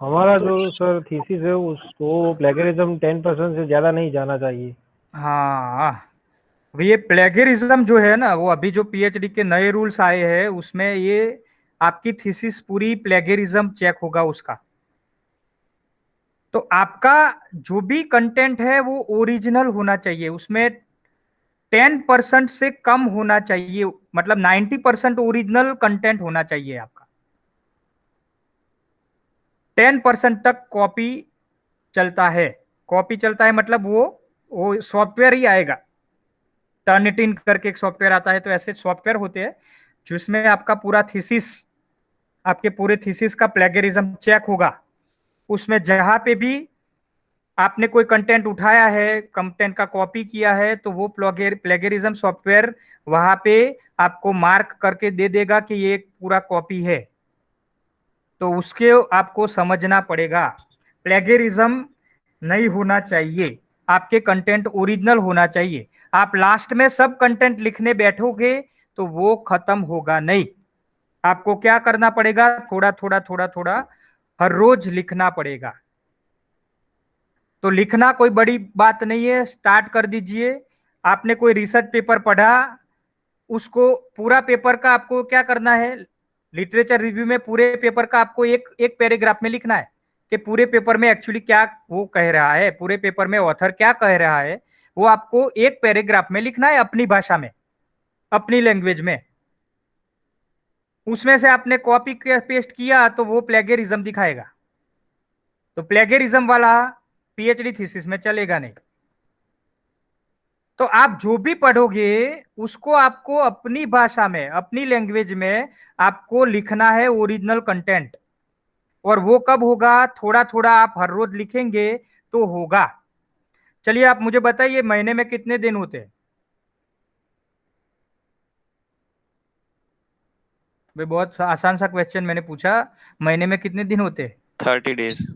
हमारा जो सर थीसिस है उसको प्लेगरिज्म 10% से ज्यादा नहीं जाना चाहिए। हाँ, ये प्लेगरिज्म जो है ना, वो अभी जो पीएचडी के नए रूल्स आए हैं उसमें ये आपकी थीसिस पूरी प्लेगरिज्म चेक होगा उसका। तो आपका जो भी कंटेंट है वो ओरिजिनल होना चाहिए, उसमें 10% से कम होना चाहिए, मतलब 90% ओरिजिनल कंटेंट होना चाहिए आपका। 10% तक कॉपी चलता है। कॉपी चलता है मतलब वो सॉफ्टवेयर ही आएगा। टर्निटिन करके एक सॉफ्टवेयर आता है, तो ऐसे सॉफ्टवेयर होते हैं जिसमें आपका पूरा थीसिस, आपके पूरे थीसिस का प्लेगरिज्म चेक होगा। उसमें जहां पे भी आपने कोई कंटेंट उठाया है, कंटेंट का कॉपी किया है, तो वो प्लेगरिज्म सॉफ्टवेयर वहां पे आपको मार्क करके दे देगा कि ये पूरा कॉपी है। तो उसके आपको समझना पड़ेगा। प्लेगरिज्म नहीं होना चाहिए, आपके कंटेंट ओरिजिनल होना चाहिए। आप लास्ट में सब कंटेंट लिखने बैठोगे तो वो खत्म होगा नहीं। आपको क्या करना पड़ेगा, थोड़ा थोड़ा थोड़ा थोड़ा हर रोज लिखना पड़ेगा। तो लिखना कोई बड़ी बात नहीं है, स्टार्ट कर दीजिए। आपने कोई रिसर्च पेपर पढ़ा, उसको पूरा पेपर का आपको क्या करना है, लिटरेचर रिव्यू में पूरे पेपर का आपको एक एक पैराग्राफ में लिखना है कि पूरे पेपर में एक्चुअली क्या वो कह रहा है, पूरे पेपर में ऑथर क्या कह रहा है, वो आपको एक पैराग्राफ में लिखना है अपनी भाषा में, अपनी लैंग्वेज में। उसमें से आपने कॉपी पेस्ट किया तो वो प्लेगरिज्म दिखाएगा। तो प्लेगरिज्म वाला पीएचडी थीसिस में चलेगा नहीं। तो आप जो भी पढ़ोगे उसको आपको अपनी भाषा में, अपनी लैंग्वेज में आपको लिखना है, ओरिजिनल कंटेंट। और वो कब होगा, थोड़ा थोड़ा आप हर रोज लिखेंगे तो होगा। चलिए आप मुझे बताइए, महीने में कितने दिन होते हैं? भाई बहुत आसान सा क्वेश्चन मैंने पूछा, महीने में कितने दिन होते हैं? 30 डेज।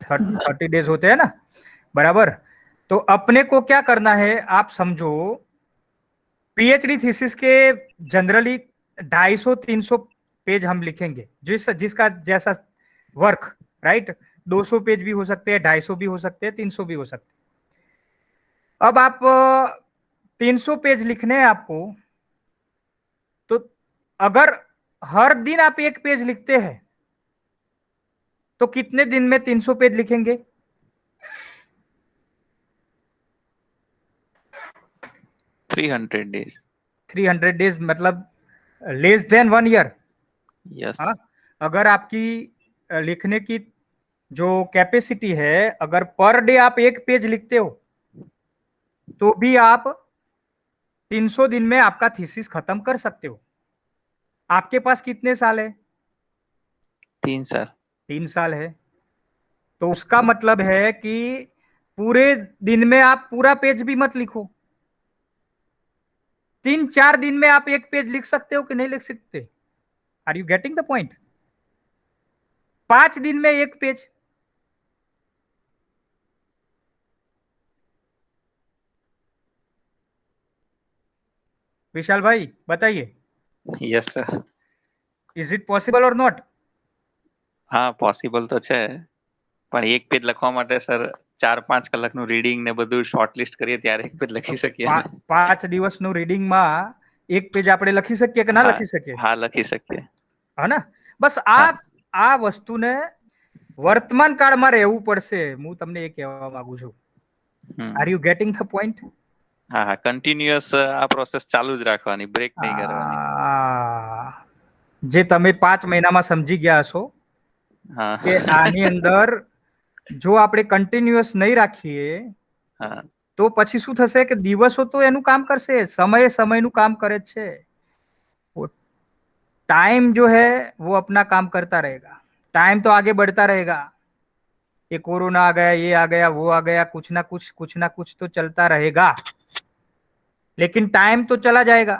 30 डेज होते हैं ना, बराबर। तो अपने को क्या करना है, आप समझो, पीएचडी थीसिस के जनरली 250-300 पेज हम लिखेंगे, जिसका जैसा वर्क, राइट। 200 पेज भी हो सकते हैं, 250 भी हो सकते हैं, 300 भी हो सकते हैं। अब आप 300 पेज लिखने हैं आपको, तो अगर हर दिन आप एक पेज लिखते हैं तो कितने दिन में 300 पेज लिखेंगे? 300 डेज। 300 डेज मतलब लेस देन 1 ईयर। यस। हाँ, अगर आपकी लिखने की जो कैपेसिटी है, अगर पर डे आप एक पेज लिखते हो तो भी आप 300 दिन में आपका थीसिस खत्म कर सकते हो। आपके पास कितने साल है? 3 साल। 3 साल है। तो उसका मतलब है कि पूरे दिन में आप पूरा पेज भी मत लिखो, 3-4 दिन में आप एक पेज लिख सकते हो कि नहीं लिख सकते? Are you getting the point? 5 दिन में एक पेज। विशाल भाई बताइए, yes sir. Is it possible और नॉट? હા પોસિબલ તો છે, પણ એક પેજ લખવા માટે સર 4-5 કલાકનું રીડિંગ ને બધું શોર્ટલિસ્ટ કરીએ ત્યારે એક પેજ લખી શકીએ ને? 5 દિવસનું રીડિંગમાં એક પેજ આપણે લખી શકીએ કે ના લખી શકીએ? હા લખી શકીએ। હા ને, બસ હા આ વસ્તુને વર્તમાન કાળમાં રહેવું પડશે, હું તમને એ કહેવા માંગુ છું। Are you getting the point? હા હા કન્ટિન્યુઅસ આ પ્રોસેસ ચાલુ જ રાખવાની, બ્રેક નહીં કરવાની। જે તમે 5 મહિનામાં સમજી ગયા હશો હા કે આની અંદર જો આપણે કન્ટિન્યુઅસ નહીં રાખીએ હા તો પછી શું થશે કે દિવસો તો એનું કામ કરશે, સમય સમયનું કામ કરે જ છે। टाइम जो है वो अपना काम करता रहेगा, टाइम तो आगे बढ़ता रहेगा। ये कोरोना आ गया, ये आ गया, वो आ गया, कुछ ना कुछ तो चलता रहेगा, लेकिन टाइम तो चला जाएगा।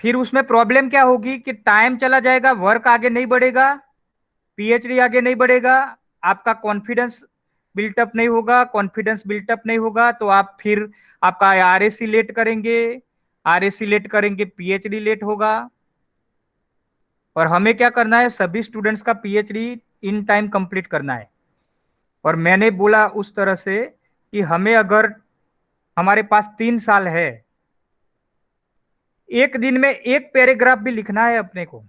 फिर उसमें प्रॉब्लम क्या होगी कि टाइम चला जाएगा, वर्क आगे नहीं बढ़ेगा, पीएचडी आगे नहीं बढ़ेगा, आपका कॉन्फिडेंस बिल्टअप नहीं होगा। कॉन्फिडेंस बिल्टअप नहीं होगा तो आप फिर आपका आरएसी लेट करेंगे, आरएसी लेट करेंगे, पीएचडी लेट होगा। और हमें क्या करना है, सभी स्टूडेंट्स का पीएचडी इन टाइम कंप्लीट करना है। और मैंने बोला उस तरह से कि हमें अगर हमारे पास 3 साल है, एक दिन में एक पैराग्राफ भी लिखना है अपने को,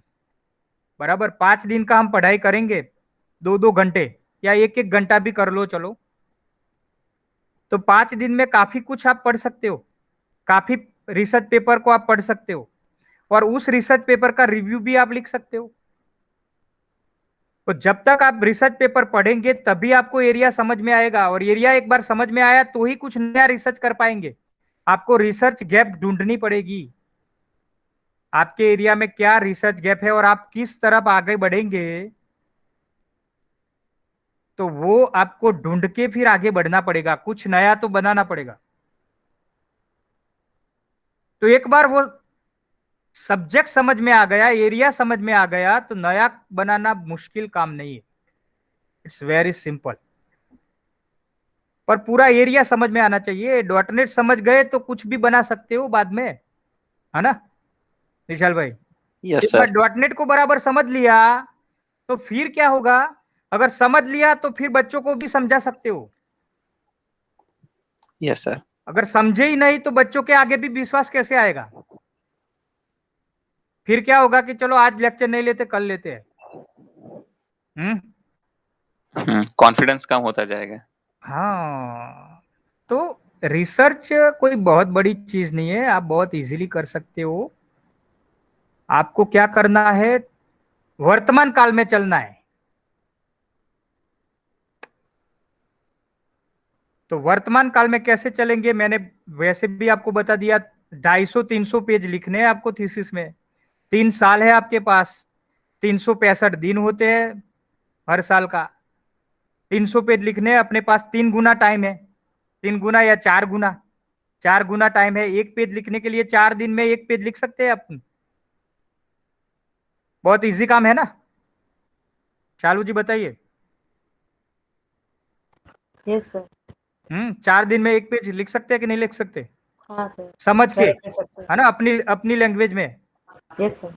बराबर। 5 दिन का हम पढ़ाई करेंगे, 2-2 घंटे या 1-1 घंटा भी कर लो चलो, तो 5 दिन में काफी कुछ आप पढ़ सकते हो, काफी रिसर्च पेपर को आप पढ़ सकते हो और उस रिसर्च पेपर का रिव्यू भी आप लिख सकते हो। तो जब तक आप रिसर्च पेपर पढ़ेंगे तभी आपको एरिया समझ में आएगा, और एरिया एक बार समझ में आया तो ही कुछ नया रिसर्च कर पाएंगे। आपको रिसर्च गैप ढूंढनी पड़ेगी, आपके एरिया में क्या रिसर्च गैप है और आप किस तरफ आगे बढ़ेंगे, तो वो आपको ढूंढ के फिर आगे बढ़ना पड़ेगा, कुछ नया तो बनाना पड़ेगा। तो एक बार वो सब्जेक्ट समझ में आ गया, एरिया समझ में आ गया, तो नया बनाना मुश्किल काम नहीं है, इट्स वेरी सिंपल। पर पूरा एरिया समझ में आना चाहिए। डॉटनेट समझ गए तो कुछ भी बना सकते हो बाद में, है ना विशाल भाई? यस एक बार सर। डॉटनेट को बराबर समझ लिया तो फिर क्या होगा, अगर समझ लिया तो फिर बच्चों को भी समझा सकते हो। Yes sir. अगर समझे ही नहीं तो बच्चों के आगे भी विश्वास कैसे आएगा? फिर क्या होगा कि चलो आज लेक्चर नहीं लेते, कल लेते हैं। कॉन्फिडेंस कम होता जाएगा। हाँ, तो रिसर्च कोई बहुत बड़ी चीज नहीं है, आप बहुत इजीली कर सकते हो। आपको क्या करना है, वर्तमान काल में चलना है। तो वर्तमान काल में कैसे चलेंगे, मैंने वैसे भी आपको बता दिया। 250-300 पेज लिखने हैं आपको थीसिस में। 3 साल है आपके पास, 365 दिन होते हैं हर साल का। 300 पेज लिखने हैं, अपने पास 3 गुना टाइम है, 3 गुना या 4 गुना, 4 गुना टाइम है। एक पेज लिखने के लिए 4 दिन में एक पेज लिख सकते हैं अपन। बहुत इजी काम है ना? चालू जी बताइए। Yes sir. 4 दिन में एक पेज लिख सकते हैं कि नहीं लिख सकते? हाँ सर, समझ के, कर सकते है ना, अपनी अपनी लैंग्वेज में। हैं। Yes sir.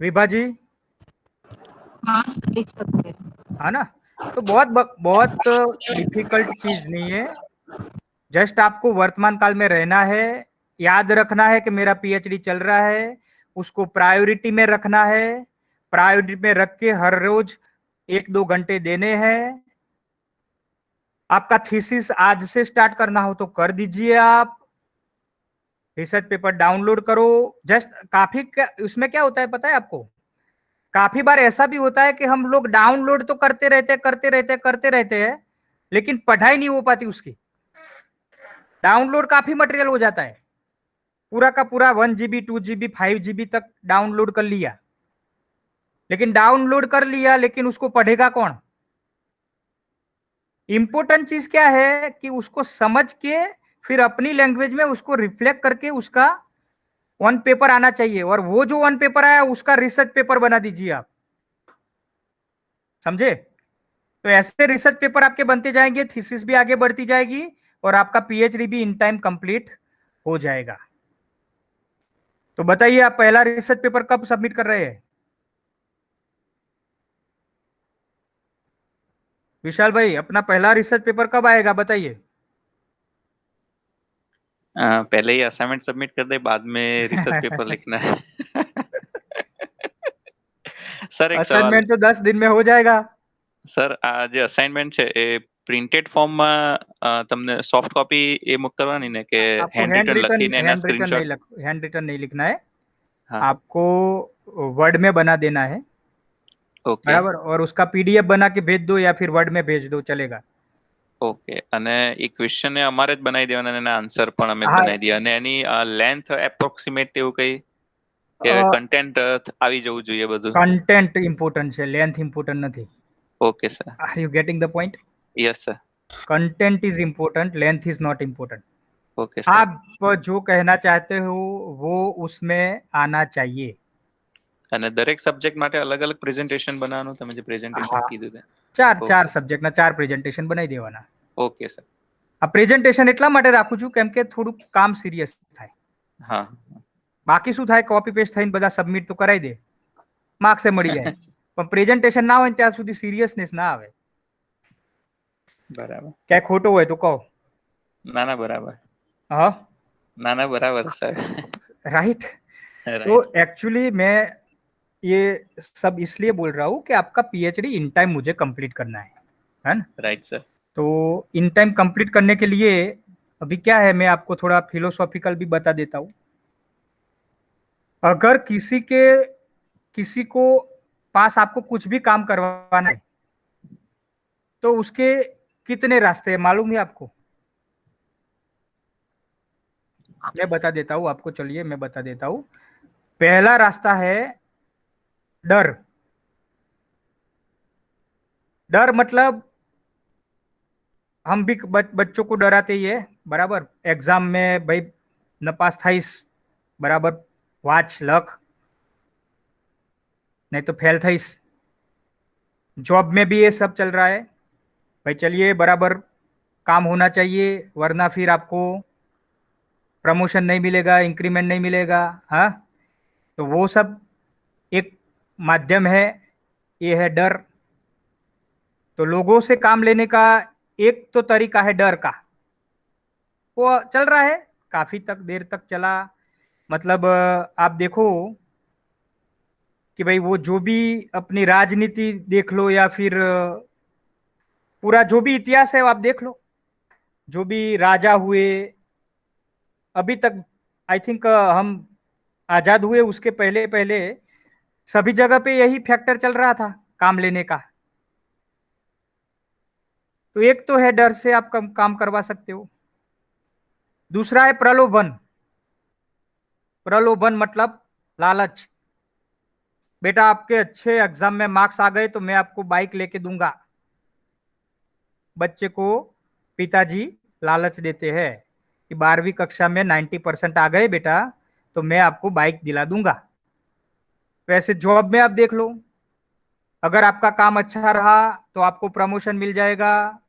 विभा जी, हाँ सर, लिख सकते हैं। है ना? तो बहुत बहुत डिफिकल्ट चीज नहीं है। जस्ट आपको वर्तमान काल में रहना है, याद रखना है कि मेरा पीएचडी चल रहा है, उसको प्रायोरिटी में रखना है। प्रायोरिटी में रख के हर रोज 1-2 घंटे देने हैं। आपका थीसिस आज से स्टार्ट करना हो तो कर दीजिए। आप रिसर्च पेपर डाउनलोड करो। जस्ट काफी उसमें क्या होता है पता है आपको? काफी बार ऐसा भी होता है कि हम लोग डाउनलोड तो करते रहते हैं, लेकिन पढ़ाई नहीं हो पाती उसकी। डाउनलोड काफी मटेरियल हो जाता है, पूरा का पूरा 1 GB 2 GB 5 GB तक डाउनलोड कर लिया, लेकिन डाउनलोड कर लिया लेकिन उसको पढ़ेगा कौन? इंपॉर्टेंट चीज क्या है कि उसको समझ के फिर अपनी लैंग्वेज में उसको रिफ्लेक्ट करके उसका 1 पेपर आना चाहिए, और वो जो 1 पेपर आया उसका रिसर्च पेपर बना दीजिए आप। समझे? तो ऐसे रिसर्च पेपर आपके बनते जाएंगे, थीसिस भी आगे बढ़ती जाएगी, और आपका पीएचडी भी इन टाइम कंप्लीट हो जाएगा। तो बताइए, आप पहला रिसर्च पेपर कब सबमिट कर रहे हैं? विशाल भाई, अपना पहला रिसर्च पेपर कब आएगा बताइए? पहले ही असाइनमेंट सबमिट कर दे, बाद में रिसर्च पेपर लिखना है। सर एक सवाल, असाइनमेंट तो 10 दिन में हो जाएगा। સર આ જે અસાઇનમેન્ટ છે એ પ્રિન્ટેડ ફોર્મમાં તમને સોફ્ટ કોપી એ મુક કરવાની ને કે आपको હેન્ડ રિટન લખીને એના સ્ક્રીનશॉट? हैंड रिटन नहीं लिखना है। हाँ। आपको वर्ड में बना देना है, ઓકે बराबर, और उसका पीडीएफ बना के भेज दो या फिर वर्ड में भेज दो, चलेगा। ઓકે, અને એ ક્વેશ્ચન એ અમારે જ બનાવી દેવાના અને એના આન્સર પણ અમે હા, બનાવી દઈએ, અને એની લેન્થ એપ્રોક્સિમેટ એવું કઈ કે કન્ટેન્ટ આવી જવું જોઈએ બધું? कंटेंट इंपोर्टेंट है, लेंथ इंपोर्टेंट नहीं। Okay sir. Are you getting the point? Yes sir. Content is important, length is not important. Okay sir. आप जो कहना चाहते हो वो उसमें आना चाहिए। અને દરેક સબ્જેક્ટ માટે અલગ અલગ પ્રેઝન્ટેશન બનાવવાનું, તમે જે પ્રેઝન્ટેશન हाँ, કીધું તે? ચાર ઓકે સબ્જેક્ટ ના 4 પ્રેઝન્ટેશન બનાવી દેવાના। Okay sir. આ પ્રેઝન્ટેશન એટલા માટે રાખું છું કેમ કે થોડું કામ સિરિયસ થાય। હા। બાકી શું થાય, કોપી પેસ્ટ થઈને બધા સબમિટ તો કરાવી દે, માર્ક્સ એ મળી જાય, પણ પ્રેઝન્ટેશન ના હોય ને ત્યાં સુધી સિરિયસનેસ ના આવે। બરાબર। ક્યાંય ખોટું હોય તો કહો। ના ના બરાબર। હા, ના ના બરાબર સર। राइट। तो રાઈટ। एक्चुअली मैं ये सब इसलिए बोल रहा हूँ कि आपका पीएचडी इन टाइम मुझे कंप्लीट करना है ना? Right sir. तो इन टाइम कंप्लीट करने के लिए अभी क्या है, मैं आपको थोड़ा फिलोसॉफिकल भी बता देता हूँ। अगर किसी को पास आपको कुछ भी काम करवाना है तो उसके कितने रास्ते हैं मालूम है आपको? मैं बता देता हूँ आपको, चलिए मैं बता देता हूँ। पहला रास्ता है डर। डर मतलब हम भी बच्चों को डराते ही है, बराबर। एग्जाम में भाई न पास थाइस, बराबर, वाच लक, नहीं तो फेल थाइस। जॉब में भी ये सब चल रहा है भाई, चलिए बराबर काम होना चाहिए, वरना फिर आपको प्रमोशन नहीं मिलेगा, इंक्रीमेंट नहीं मिलेगा। हाँ, तो वो सब एक माध्यम है, ये है डर। तो लोगों से काम लेने का एक तो तरीका है डर का, वो चल रहा है, काफी तक देर तक चला। मतलब आप देखो कि भाई वो जो भी अपनी राजनीति देख लो, या फिर पूरा जो भी इतिहास है वो आप देख लो, जो भी राजा हुए अभी तक, आई थिंक हम आजाद हुए उसके पहले पहले सभी जगह पे यही फैक्टर चल रहा था, काम लेने का। तो एक तो है डर से आप काम करवा सकते हो, दूसरा है प्रलोभन। प्रलोभन मतलब लालच। बेटा आपके अच्छे एग्जाम में मार्क्स आ गए तो मैं आपको बाइक लेके दूंगा। बच्चे को पिताजी लालच देते हैं कि 12वीं कक्षा में 90% आ गए बेटा, तो मैं आपको बाइक दिला दूंगा। वैसे जॉब में आप देख लो, अगर आपका काम अच्छा रहा तो आपको प्रमोशन मिल जाएगा,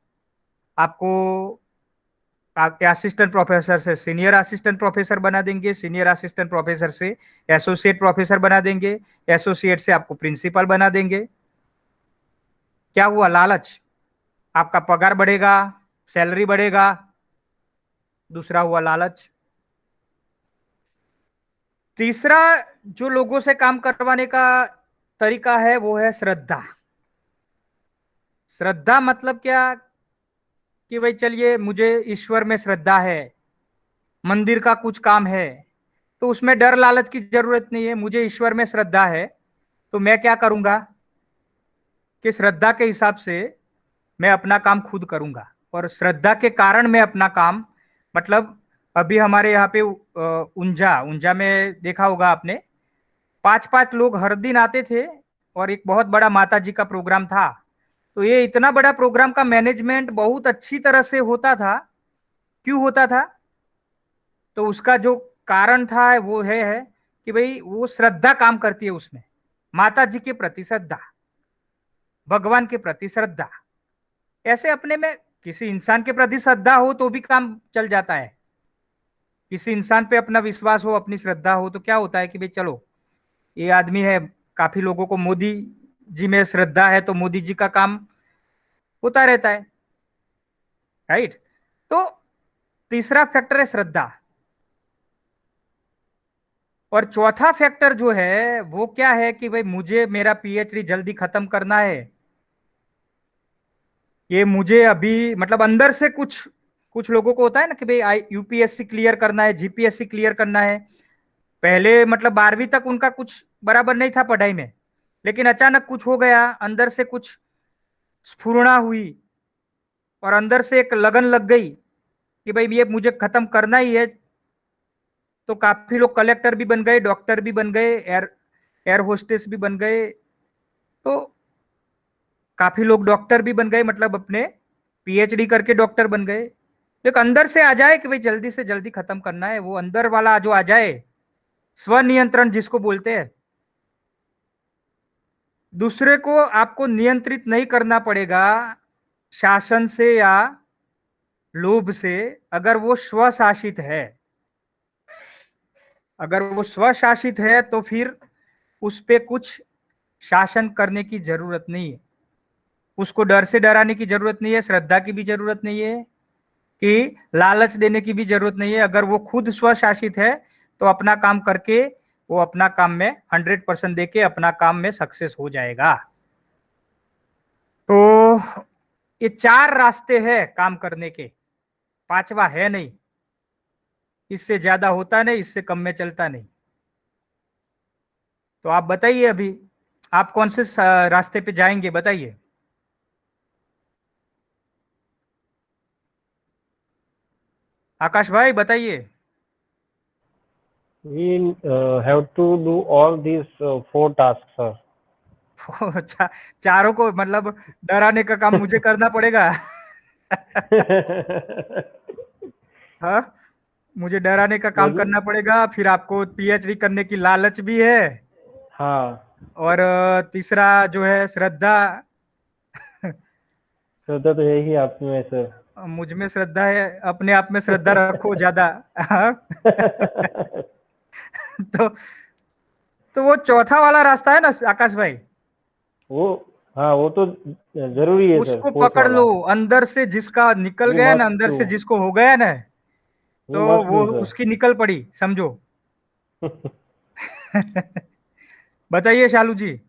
आपको असिस्टेंट प्रोफेसर से सीनियर असिस्टेंट प्रोफेसर बना देंगे, सीनियर असिस्टेंट प्रोफेसर से एसोसिएट प्रोफेसर बना देंगे, एसोसिएट से आपको प्रिंसिपल बना देंगे। क्या हुआ? लालच। आपका पगार बढ़ेगा, सैलरी बढ़ेगा, दूसरा हुआ लालच। तीसरा जो लोगों से काम करवाने का तरीका है वो है श्रद्धा। श्रद्धा मतलब क्या कि भाई चलिए मुझे ईश्वर में श्रद्धा है, मंदिर का कुछ काम है, तो उसमें डर लालच की जरूरत नहीं है। मुझे ईश्वर में श्रद्धा है तो मैं क्या करूंगा कि श्रद्धा के हिसाब से मैं अपना काम खुद करूंगा, और श्रद्धा के कारण मैं अपना काम, मतलब अभी हमारे यहाँ पे ऊंझा ऊंझा में देखा होगा आपने, 5-5 लोग हर दिन आते थे, और एक बहुत बड़ा माता जी का प्रोग्राम था। तो ये इतना बड़ा प्रोग्राम का मैनेजमेंट बहुत अच्छी तरह से होता था। क्यों होता था? तो उसका जो कारण था वो है कि भाई वो श्रद्धा काम करती है उसमें, माता जी के प्रति श्रद्धा, भगवान के प्रति श्रद्धा। ऐसे अपने में किसी इंसान के प्रति श्रद्धा हो तो भी काम चल जाता है। किसी इंसान पे अपना विश्वास हो, अपनी श्रद्धा हो, तो क्या होता है कि भाई चलो ये आदमी है, काफी लोगों को मोदी जी में श्रद्धा है तो मोदी जी का काम होता रहता है, राइट। तो तीसरा फैक्टर है श्रद्धा। और चौथा फैक्टर जो है वो क्या है कि भाई मुझे मेरा पीएचडी जल्दी खत्म करना है, ये मुझे अभी मतलब अंदर से कुछ कुछ लोगों को होता है ना कि भाई यूपीएससी क्लियर करना है, जीपीएससी क्लियर करना है। पहले मतलब 12वीं तक उनका कुछ बराबर नहीं था पढ़ाई में, लेकिन अचानक कुछ हो गया, अंदर से कुछ स्फुरणा हुई और अंदर से एक लगन लग गई कि भाई ये मुझे खत्म करना ही है। तो काफी लोग कलेक्टर भी बन गए, डॉक्टर भी बन गए, एयर होस्टेस भी बन गए, तो काफी लोग डॉक्टर भी बन गए, मतलब अपने पीएचडी करके डॉक्टर बन गए। एक अंदर से आ जाए कि भाई जल्दी से जल्दी खत्म करना है, वो अंदर वाला जो आ जाए, स्वनियंत्रण जिसको बोलते हैं। दूसरे को आपको नियंत्रित नहीं करना पड़ेगा शासन से या लोभ से, अगर वो स्वशासित है। अगर वो स्वशासित है तो फिर उस पे कुछ शासन करने की जरूरत नहीं है, उसको डर से डराने की जरूरत नहीं है, श्रद्धा की भी जरूरत नहीं है, कि लालच देने की भी जरूरत नहीं है। अगर वो खुद स्वशासित है तो अपना काम करके वो अपना काम में 100% देके अपना काम में सक्सेस हो जाएगा। तो ये 4 रास्ते हैं काम करने के, 5वां है नहीं। इससे ज्यादा होता नहीं, इससे कम में चलता नहीं। तो आप बताइए अभी आप कौन से रास्ते पे जाएंगे, बताइए। आकाश भाई बताइए। We have to do all these 4 tasks, sir. चारों को मतलब डराने का काम मुझे करना पड़ेगा। हाँ, मुझे डराने का काम करना पड़ेगा, फिर आपको पीएचडी करने की लालच भी है। हाँ, और तीसरा जो है श्रद्धा। श्रद्धा तो है ही आप में सर। मुझ में श्रद्धा है, अपने आप में श्रद्धा रखो ज्यादा। हाँ। तो तो वो चौथा वाला रास्ता है ना आकाश भाई, वो, हाँ वो तो जरूरी है सर, उसको फोर्थ पकड़ वाला। लो। अंदर से जिसका निकल वी गया ना, मस्ट अंदर डू, से जिसको हो गया ना, वी तो मस्ट वो डू सर। उसकी निकल पड़ी समझो। बताइए शालू जी।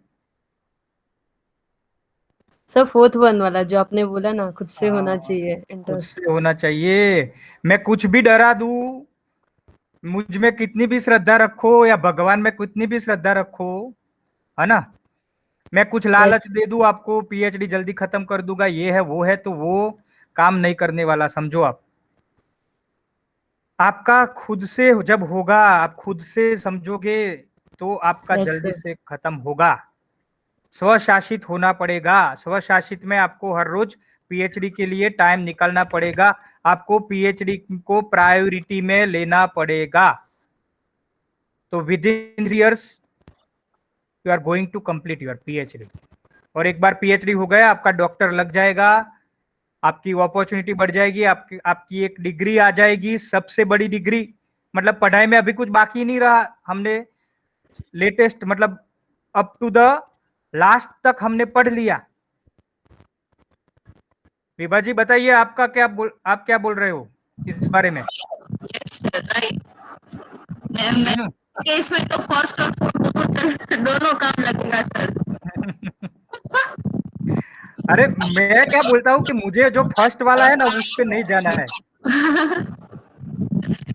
सर फोर्थ वन वाला जो आपने बोला ना, खुद से होना हाँ, चाहिए खुद इंटरेस्ट। से होना चाहिए। मैं कुछ भी डरा दूं, मुझ में कितनी भी श्रद्धा रखो या भगवान में कितनी भी श्रद्धा रखो, है ना, मैं कुछ लालच यस। दे दूं आपको, पीएचडी जल्दी खत्म कर दूंगा, ये है वो है, तो वो काम नहीं करने वाला समझो आप। आपका खुद से जब होगा, आप खुद से समझोगे, तो आपका यस जल्दी सर। से खत्म होगा। स्वशासित होना पड़ेगा। स्वशासित में आपको हर रोज पीएचडी के लिए टाइम निकालना पड़ेगा। आपको पीएचडी को प्रायोरिटी में लेना पड़ेगा। तो within 3 years you are going to complete your PhD. और एक बार पीएचडी हो गया, आपका डॉक्टर लग जाएगा, आपकी अपॉर्चुनिटी बढ़ जाएगी, आपकी आपकी एक डिग्री आ जाएगी, सबसे बड़ी डिग्री। मतलब पढ़ाई में अभी कुछ बाकी नहीं रहा, हमने लेटेस्ट मतलब अप टू द लास्ट तक हमने पढ़ लिया। विभा जी बताइए, आपका आप क्या बोल रहे हो इस बारे में? Yes sir, right. मैं हम्म। केस में तो फर्स्ट और फोर्थ दोनों काम लगेगा सर। अरे मैं क्या बोलता हूँ कि मुझे जो फर्स्ट वाला है ना, उस पे नहीं जाना है।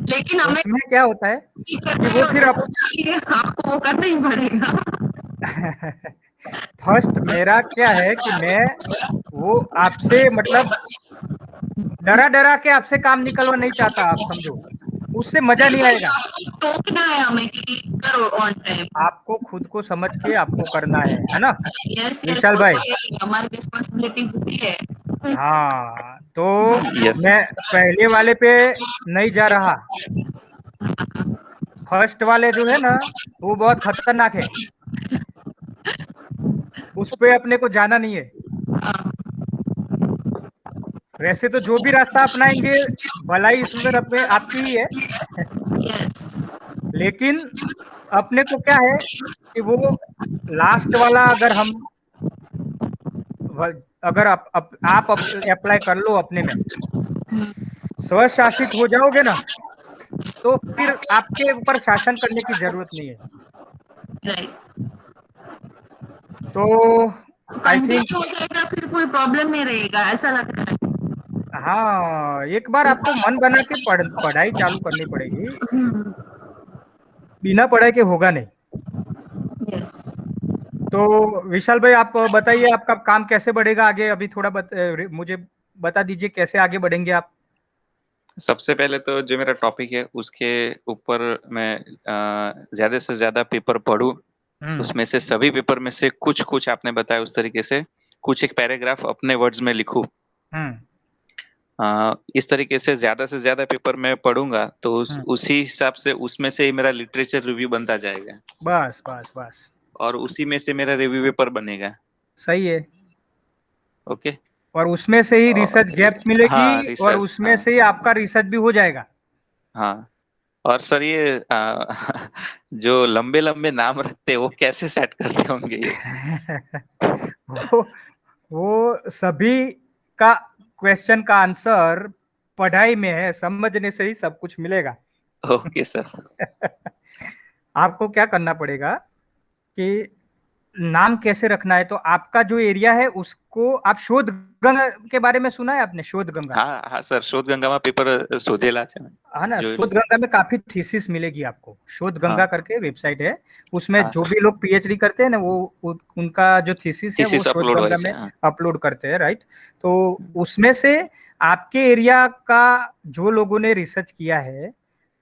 लेकिन हमें उसमें क्या होता है कि करना ही वो फिर होता है सर, इसलिए आपको वो करना ही पड़ेगा। फर्स्ट मेरा क्या है कि मैं वो आपसे मतलब डरा डरा के आपसे काम निकलवा नहीं चाहता, आप समझो, उससे मजा नहीं आएगा। टोकना है हमें कि करो ऑन टाइम। आपको खुद को समझ के आपको करना है ना यस यस, विशाल वो भाई? तो है ही, हमारी रिस्पॉन्सिबिलिटी पूरी है। हाँ, तो यस। मैं पहले वाले पे नहीं जा रहा। फर्स्ट वाले जो है ना, वो बहुत खतरनाक है, उस पे अपने को जाना नहीं है। वैसे तो जो भी रास्ता अपनाएंगे, भलाई इसमें अपने आपकी ही है। यस। लेकिन अपने को क्या है कि वो लास्ट वाला अगर हम अगर आप अप्लाई कर लो अपने में, स्वशासित हो जाओगे ना, तो फिर आपके ऊपर शासन करने की जरूरत नहीं है। राइट। तो आई थिंक, कंटिन्यू हो जाएगा, फिर कोई प्रॉब्लम नहीं रहेगा, ऐसा लगता है। हाँ, एक बार आपको मन बना के पढ़ाई चालू करनी पड़ेगी। बिना पढ़ाई के होगा नहीं। यस। तो विशाल भाई आप बताइए, आपका काम कैसे बढ़ेगा आगे? अभी थोड़ा मुझे बता दीजिए कैसे आगे बढ़ेंगे आप। सबसे पहले तो जो मेरा टॉपिक है उसके ऊपर मैं ज्यादा से ज्यादा पेपर पढूं। उसमें से सभी पेपर में से कुछ कुछ आपने बताया उस तरीके से कुछ एक पैराग्राफ अपने वर्ड्स में लिखूं। हम्म इस तरीके से ज्यादा पेपर मैं पढ़ूंगा तो उसी हिसाब से उसमें से ही मेरा लिटरेचर रिव्यू बनता जाएगा बस बस बस, और उसी में से मेरा रिव्यू पेपर बनेगा। सही है। ओके। और उसमें से ही रिसर्च गैप हाँ, मिलेगी, और रिसर्च, उसमें हाँ। से ही आपका रिसर्च भी हो जाएगा। हाँ, और सर ये जो लंबे लंबे नाम रखते हैं वो कैसे सेट करते होंगे ये? वो वो सभी का क्वेश्चन का आंसर पढ़ाई में है, समझने से ही सब कुछ मिलेगा। Okay sir. आपको क्या करना पड़ेगा कि नाम कैसे रखना है, तो आपका जो एरिया है उसको आप शोध गंगा के बारे में सुना है आपने? शोध गंगा, हाँ हाँ सर, शोध गंगा में पेपर शोधेला છે है ना? जो। शोध गंगा में काफी थीसिस मिलेगी आपको। शोध हाँ गंगा करके वेबसाइट है, उसमें हाँ, जो भी लोग पीएचडी करते हैं ना, वो उनका जो थीसिस है वो थीसिस शोध अपलोड गंगा હોય में છે। हाँ। अपलोड करते हैं, राइट? तो उसमें से आपके एरिया का जो लोगों ने रिसर्च किया है,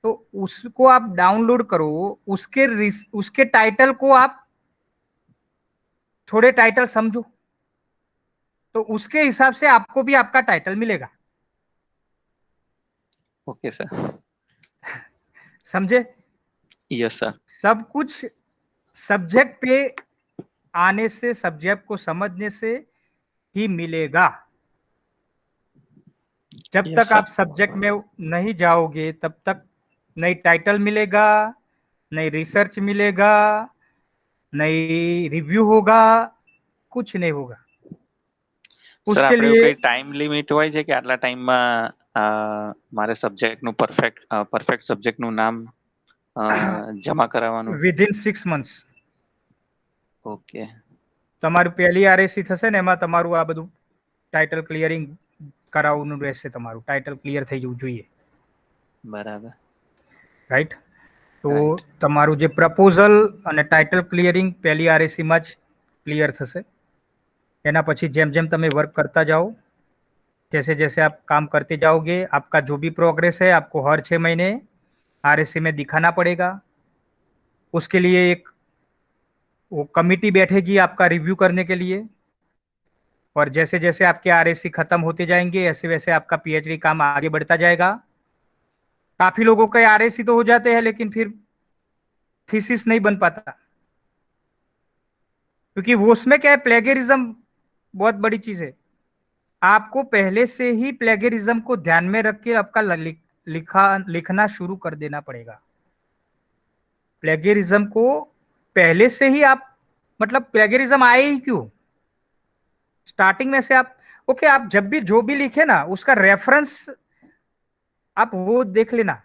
तो उसको आप डाउनलोड करो, उसके टाइटल को आप थोड़े टाइटल समझो, तो उसके हिसाब से आपको भी आपका टाइटल मिलेगा। Okay sir. समझे? Yes sir. सब कुछ सब्जेक्ट पे आने से, सब्जेक्ट को समझने से ही मिलेगा। जब यस तक आप सर। सब्जेक्ट में नहीं जाओगे तब तक नई टाइटल मिलेगा, नई रिसर्च मिलेगा, नई रिव्यू होगा, कुछ नहीं होगा। સર उसके આપણે એવું लिए કઈ ટાઈમ લિમિટ હોય છે કે આટલા ટાઈમમાં મારે સબ્જેક્ટનું પરફેક્ટ સબ્જેક્ટનું નામ જમા કરાવવાનું? Within 6 months okay. તમારું પહેલી આરએસી થશે ને, એમાં તમારું આ બધું ટાઇટલ ક્લિયરિંગ કરાવવાનું રહેશે. તમારું ટાઇટલ ક્લિયર થઈ જવું જોઈએ, બરાબર. રાઈટ? તો રાઈટ. તમારું જે પ્રપોઝલ અને ટાઇટલ ક્લિયરિંગ પહેલી આરએસીમાં જ ક્લિયર થશે. એના પછી જેમ જેમ તમે વર્ક કરતા જાઓ, जैसे जैसे आप काम करते जाओगे, आपका जो भी प्रोग्रेस है आपको हर 6 महीने आरएससी में दिखाना पड़ेगा। उसके लिए एक वो कमिटी बैठेगी आपका रिव्यू करने के लिए, और जैसे जैसे आपके आरएससी खत्म होते जाएंगे ऐसे वैसे आपका पीएचडी काम आगे बढ़ता जाएगा। काफी लोगों के आरएससी तो हो जाते हैं लेकिन फिर थीसिस नहीं बन पाता, क्योंकि वो उसमें क्या है, प्लेगरिज्म बहुत बड़ी चीज है। आपको पहले से ही प्लेगरिज्म को ध्यान में रख के आपका लिखना शुरू कर देना पड़ेगा। प्लेगरिज्म को पहले से ही आप, मतलब प्लेगरिज्म आए ही क्यों, स्टार्टिंग में से आप ओके, आप जब भी जो भी लिखे ना उसका रेफरेंस आप वो देख लेना।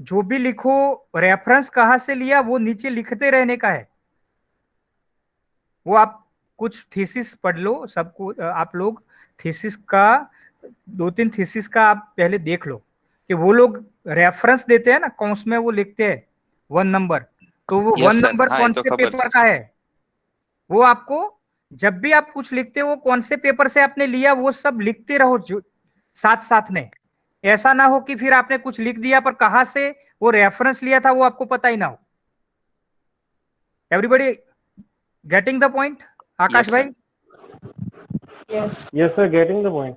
जो भी लिखो रेफरेंस कहां से लिया वो नीचे लिखते रहने का है। वो आप कुछ थीसिस पढ़ लो, सबको आप लोग थीसिस का 2-3 थीसिस का आप पहले देख लो कि वो लोग रेफरेंस देते हैं ना, कौन में वो लिखते हैं 1 नंबर, तो वो 1 यस सर, नंबर हाँ कौन ये तो से खबर पेपर છે का सर. है, वो आपको जब भी आप कुछ लिखते हो कौन से पेपर से आपने लिया वो सब लिखते रहो जो साथ साथ में। ऐसा ना हो कि फिर आपने कुछ लिख दिया पर कहां से वो रेफरेंस लिया था वो आपको पता ही ना हो। Everybody getting the point? Akash Yes, भाई? sir. Yes Yes, sir, getting the point.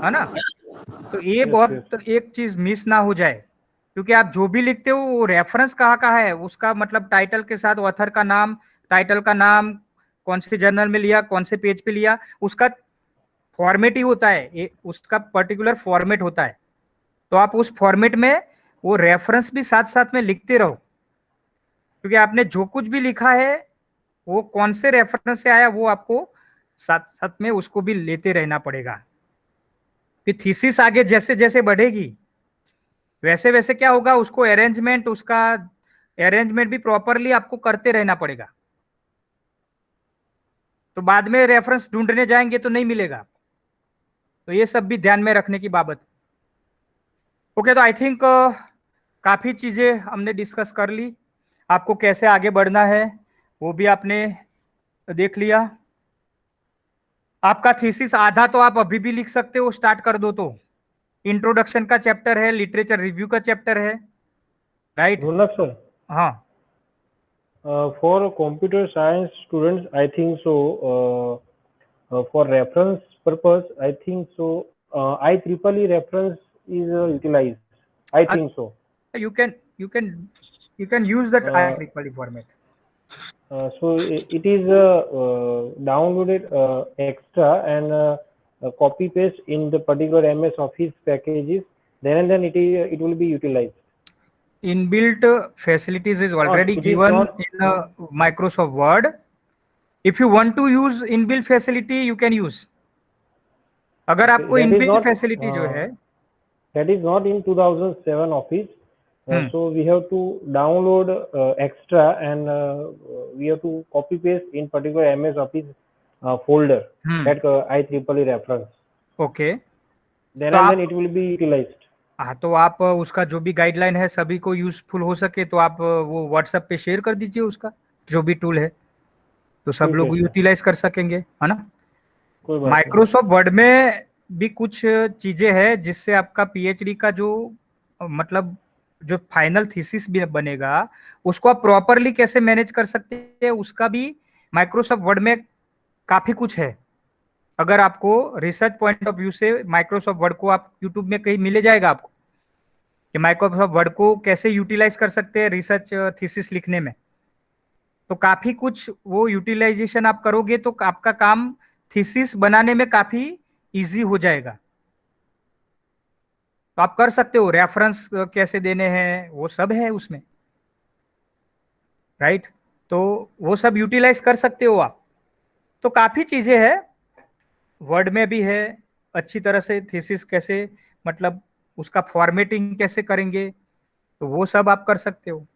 है ना? तो ये Yes, बहुत एक चीज मिस ना हो जाए, क्योंकि आप जो भी लिखते हो वो रेफरेंस कहाँ का है, उसका मतलब टाइटल के साथ ऑथर का नाम, टाइटल का नाम, कौन से जर्नल में लिया, कौन से पेज पे लिया, उसका फॉर्मेट ही होता है, उसका पर्टिकुलर फॉर्मेट होता है। तो आप उस फॉर्मेट में वो रेफरेंस भी साथ साथ में लिखते रहो, क्योंकि आपने जो कुछ भी लिखा है वो कौन से रेफरेंस से आया वो आपको साथ साथ में उसको भी लेते रहना पड़ेगा। कि थीसिस आगे जैसे जैसे बढ़ेगी वैसे वैसे क्या होगा, उसको अरेंजमेंट, उसका अरेंजमेंट भी प्रॉपरली आपको करते रहना पड़ेगा। तो बाद में रेफरेंस ढूंढने जाएंगे तो नहीं मिलेगा। तो ये सब भी ध्यान में रखने की बाबत। ओके, तो आई थिंक काफी चीजें हमने डिस्कस कर ली। आपको कैसे आगे बढ़ना है वो भी आपने देख लिया। आपका थीसिस आधा तो आप अभी भी लिख सकते हो, स्टार्ट कर दो तो। इंट्रोडक्शन का चैप्टर है, लिटरेचर रिव्यू का चैप्टर है, राइट? Ronak sir, हाँ, for computer science students, I think so. For reference purpose, I think so. IEEE reference is utilized. I think so. you can use that IEEE format. So it is downloaded extra and copy paste in the particular MS Office packages. Then it will be utilized. Inbuilt facilities is already it is given not- in Microsoft Word. If you want to use inbuilt facility, you can use. अगर Okay, आपको that is inbuilt not, facility जो है, that is not in 2007 Office. So we have to download extra and we have to copy paste in particular MS Office folder that IEEE reference. Okay, Then तो and आप- then it will be utilized. हाँ, तो आप उसका जो भी गाइडलाइन है सभी को यूजफुल हो सके तो आप वो व्हाट्सएप पे शेयर कर दीजिए उसका जो भी टूल है, तो सब ठीक है, लोग सर। यूटिलाइज कर सकेंगे, है ना? कोई बात नहीं। माइक्रोसॉफ्ट वर्ड में भी कुछ चीजें हैं जिससे आपका पीएचडी का जो मतलब जो फाइनल थीसिस भी बनेगा उसको आप प्रॉपरली कैसे मैनेज कर सकते हैं उसका भी माइक्रोसॉफ्ट वर्ड में काफी कुछ है। अगर आपको रिसर्च पॉइंट ऑफ व्यू से माइक्रोसॉफ्ट वर्ड को आप यूट्यूब में कहीं मिले जाएगा आपको कि माइक्रोसॉफ्ट वर्ड को कैसे यूटिलाइज कर सकते हैं रिसर्च थीसिस लिखने में, तो काफी कुछ वो यूटिलाइजेशन आप करोगे तो आपका काम थीसिस बनाने में काफी इजी हो जाएगा। तो आप कर सकते हो, रेफरेंस कैसे देने हैं वो सब है उसमें, राइट। तो वो सब यूटिलाइज कर सकते हो आप। तो काफी चीजें हैं, वर्ड में भी है, अच्छी तरह से थीसिस कैसे मतलब उसका फॉर्मेटिंग कैसे करेंगे, तो वो सब आप कर सकते हो।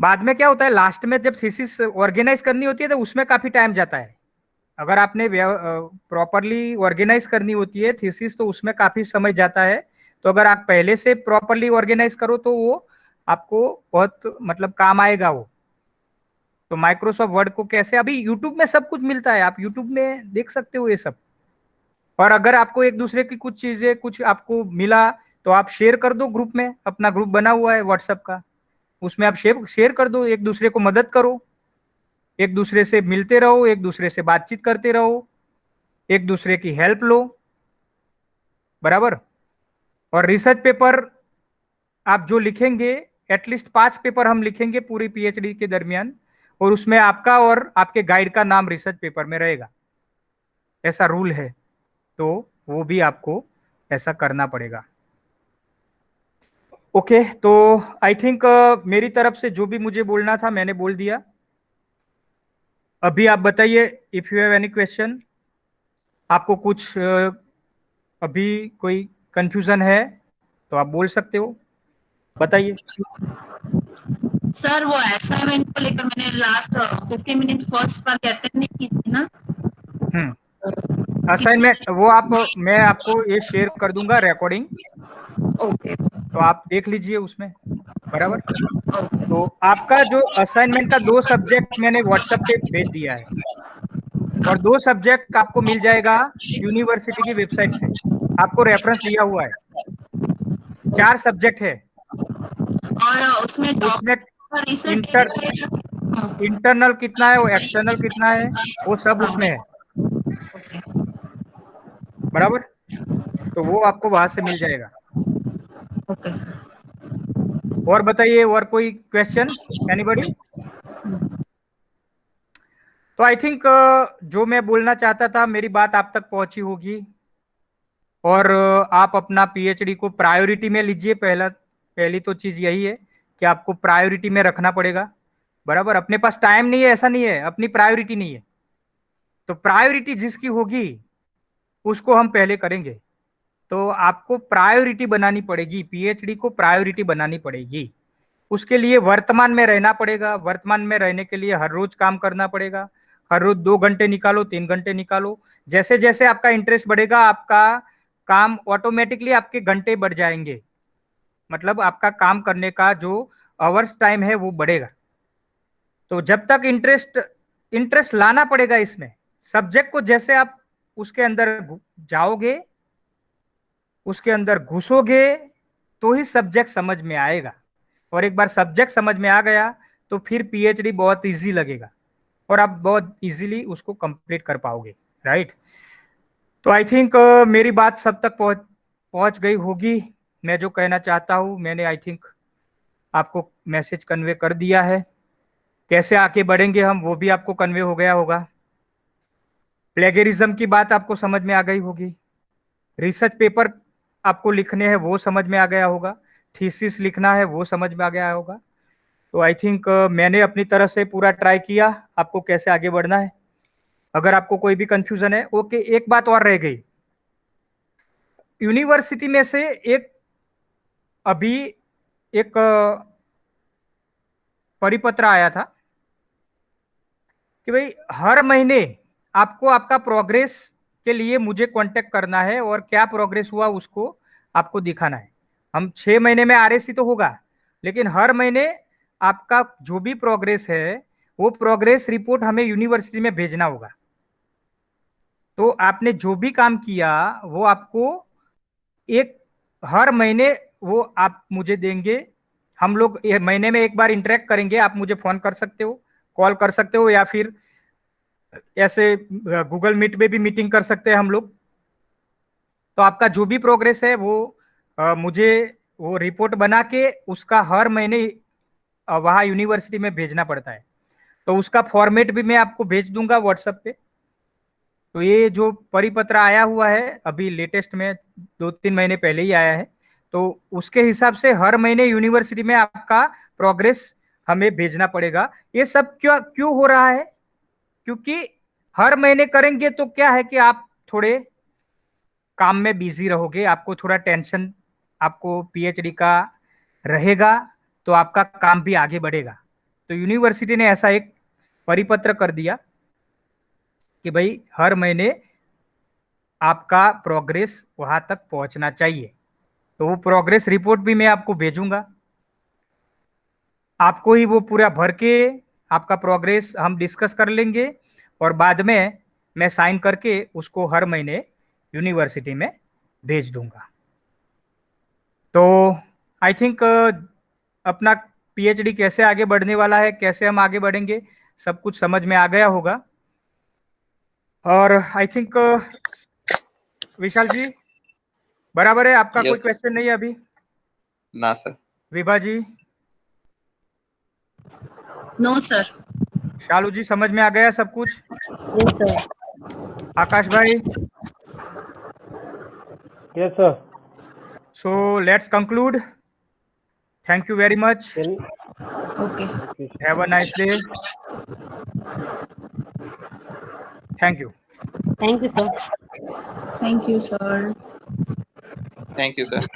बाद में क्या होता है, लास्ट में जब थीसिस ऑर्गेनाइज करनी होती है तो उसमें काफी टाइम जाता है। अगर आपने प्रॉपरली ऑर्गेनाइज करनी होती है थीसिस तो उसमें काफी समय जाता है। तो अगर आप पहले से प्रॉपरली ऑर्गेनाइज करो तो वो आपको बहुत मतलब काम आएगा वो। तो माइक्रोसॉफ्ट वर्ड को कैसे, अभी यूट्यूब में सब कुछ मिलता है, आप यूट्यूब में देख सकते हो ये सब। और अगर आपको एक दूसरे की कुछ चीजें कुछ आपको मिला तो आप शेयर कर दो ग्रुप में, अपना ग्रुप बना हुआ है व्हाट्सएप का, उसमें आप शेयर कर दो, एक दूसरे को मदद करो, एक दूसरे से मिलते रहो, एक दूसरे से बातचीत करते रहो, एक दूसरे की हेल्प लो, बराबर। और रिसर्च पेपर आप जो लिखेंगे, एटलीस्ट 5 पेपर हम लिखेंगे पूरी पीएचडी के दरमियान, और उसमें आपका और आपके गाइड का नाम रिसर्च पेपर में रहेगा, ऐसा रूल है। तो वो भी आपको ऐसा करना पड़ेगा। ओके, तो आई थिंक मेरी तरफ से जो भी मुझे बोलना था मैंने बोल दिया। अभी आप बताइए, if you have any question, आपको कुछ अभी कोई कंफ्यूजन है तो आप बोल सकते हो, बताइए। सर वो असाइनमेंट को लेकर मैंने लास्ट 15 मिनट फर्स्ट वाली अटेंड नहीं की थी ना। असाइनमेंट वो आप, मैं आपको ये शेयर कर दूंगा रिकॉर्डिंग, ओके तो आप देख लीजिए उसमें, बराबर। ओके तो आपका जो असाइनमेंट का 2 सब्जेक्ट मैंने व्हाट्सएप पे भेज दिया है, और 2 सब्जेक्ट आपको मिल जाएगा यूनिवर्सिटी की वेबसाइट से, आपको रेफरेंस दिया हुआ है। 4 सब्जेक्ट है, और उसमें उसमें रिसर्च इंटरनल कितना है और एक्सटर्नल कितना है वो सब उसमें है, बराबर। तो वो आपको वहां से मिल जाएगा। Okay sir. और बताइए, और कोई क्वेश्चन एनीबॉडी? तो आई थिंक जो मैं बोलना चाहता था मेरी बात आप तक पहुंची होगी। और आप अपना पीएचडी को प्रायोरिटी में लीजिए। पहली तो चीज यही है कि आपको प्रायोरिटी में रखना पड़ेगा, बराबर। अपने पास टाइम नहीं है ऐसा नहीं है, अपनी प्रायोरिटी नहीं है, तो प्रायोरिटी जिसकी होगी उसको हम पहले करेंगे। तो आपको प्रायोरिटी बनानी पड़ेगी, पीएचडी को प्रायोरिटी बनानी पड़ेगी। उसके लिए वर्तमान में रहना पड़ेगा। वर्तमान में रहने के लिए हर रोज काम करना पड़ेगा, हर रोज 2 घंटे निकालो, 3 घंटे निकालो। जैसे जैसे आपका इंटरेस्ट बढ़ेगा आपका काम ऑटोमेटिकली, आपके घंटे बढ़ जाएंगे, मतलब आपका काम करने का जो आवर्स टाइम है वो बढ़ेगा। तो जब तक इंटरेस्ट लाना पड़ेगा इसमें, सब्जेक्ट को जैसे आप उसके अंदर जाओगे, उसके अंदर घुसोगे, तो ही सब्जेक्ट समझ में आएगा। और एक बार सब्जेक्ट समझ में आ गया तो फिर पीएचडी बहुत इजी लगेगा और आप बहुत इजीली उसको कंप्लीट कर पाओगे, राइट। तो आई थिंक मेरी बात सब तक पहुंच गई होगी। मैं जो कहना चाहता हूं मैंने आई थिंक आपको मैसेज कन्वे कर दिया है। कैसे आगे बढ़ेंगे हम वो भी आपको कन्वे हो गया होगा। प्लेगरिज्म की बात आपको समझ में आ गई होगी। रिसर्च पेपर आपको लिखने हैं वो समझ में आ गया होगा। थीसिस लिखना है वो समझ में आ गया होगा। तो आई थिंक मैंने अपनी तरफ से पूरा ट्राई किया आपको कैसे आगे बढ़ना है। अगर आपको कोई भी कंफ्यूजन है, ओके, एक बात और रह गई। यूनिवर्सिटी में से अभी एक परिपत्र आया था कि भाई हर महीने आपको आपका प्रोग्रेस के लिए मुझे कांटेक्ट करना है और क्या प्रोग्रेस हुआ उसको आपको दिखाना है। हम 6 महीने में आरएसी तो होगा, लेकिन हर महीने आपका जो भी प्रोग्रेस है वो प्रोग्रेस रिपोर्ट हमें यूनिवर्सिटी में भेजना होगा। तो आपने जो भी काम किया वो आपको हर महीने वो आप मुझे देंगे। हम लोग महीने में एक बार इंटरेक्ट करेंगे, आप मुझे फोन कर सकते हो, कॉल कर सकते हो, या फिर ऐसे गूगल मीट में भी मीटिंग कर सकते हैं हम लोग। तो आपका जो भी प्रोग्रेस है वो मुझे वो रिपोर्ट बना के उसका हर महीने वहाँ यूनिवर्सिटी में भेजना पड़ता है। तो उसका फॉर्मेट भी मैं आपको भेज दूंगा व्हाट्सएप पे। तो ये जो परिपत्र आया हुआ है अभी लेटेस्ट में 2-3 महीने पहले ही आया है, तो उसके हिसाब से हर महीने यूनिवर्सिटी में आपका प्रोग्रेस हमें भेजना पड़ेगा। ये सब क्यों हो रहा है? क्योंकि हर महीने करेंगे तो क्या है कि आप थोड़े काम में बिजी रहोगे, आपको थोड़ा टेंशन आपको पीएचडी का रहेगा, तो आपका काम भी आगे बढ़ेगा। तो यूनिवर्सिटी ने ऐसा एक परिपत्र कर दिया कि भाई हर महीने आपका प्रोग्रेस वहां तक पहुंचना चाहिए। तो वो प्रोग्रेस रिपोर्ट भी मैं आपको भेजूंगा, आपको ही वो पूरा भर के आपका प्रोग्रेस हम डिस्कस कर लेंगे, और बाद में मैं साइन करके उसको हर महीने यूनिवर्सिटी में भेज दूंगा। तो आई थिंक अपना पीएचडी कैसे आगे बढ़ने वाला है, कैसे हम आगे बढ़ेंगे, सब कुछ समझ में आ गया होगा। और आई थिंक विशाल जी बराबर है, आपका कोई क्वेश्चन नहीं है अभी? ना sir. Vibha ji? No sir. Shalu ji समझ में आ गया सब कुछ? Yes sir. आकाश भाई? Yes, sir. So let's conclude. Thank you very much. Okay. Have a nice day. Thank you. Thank you sir. Thank you sir. Thank you sir.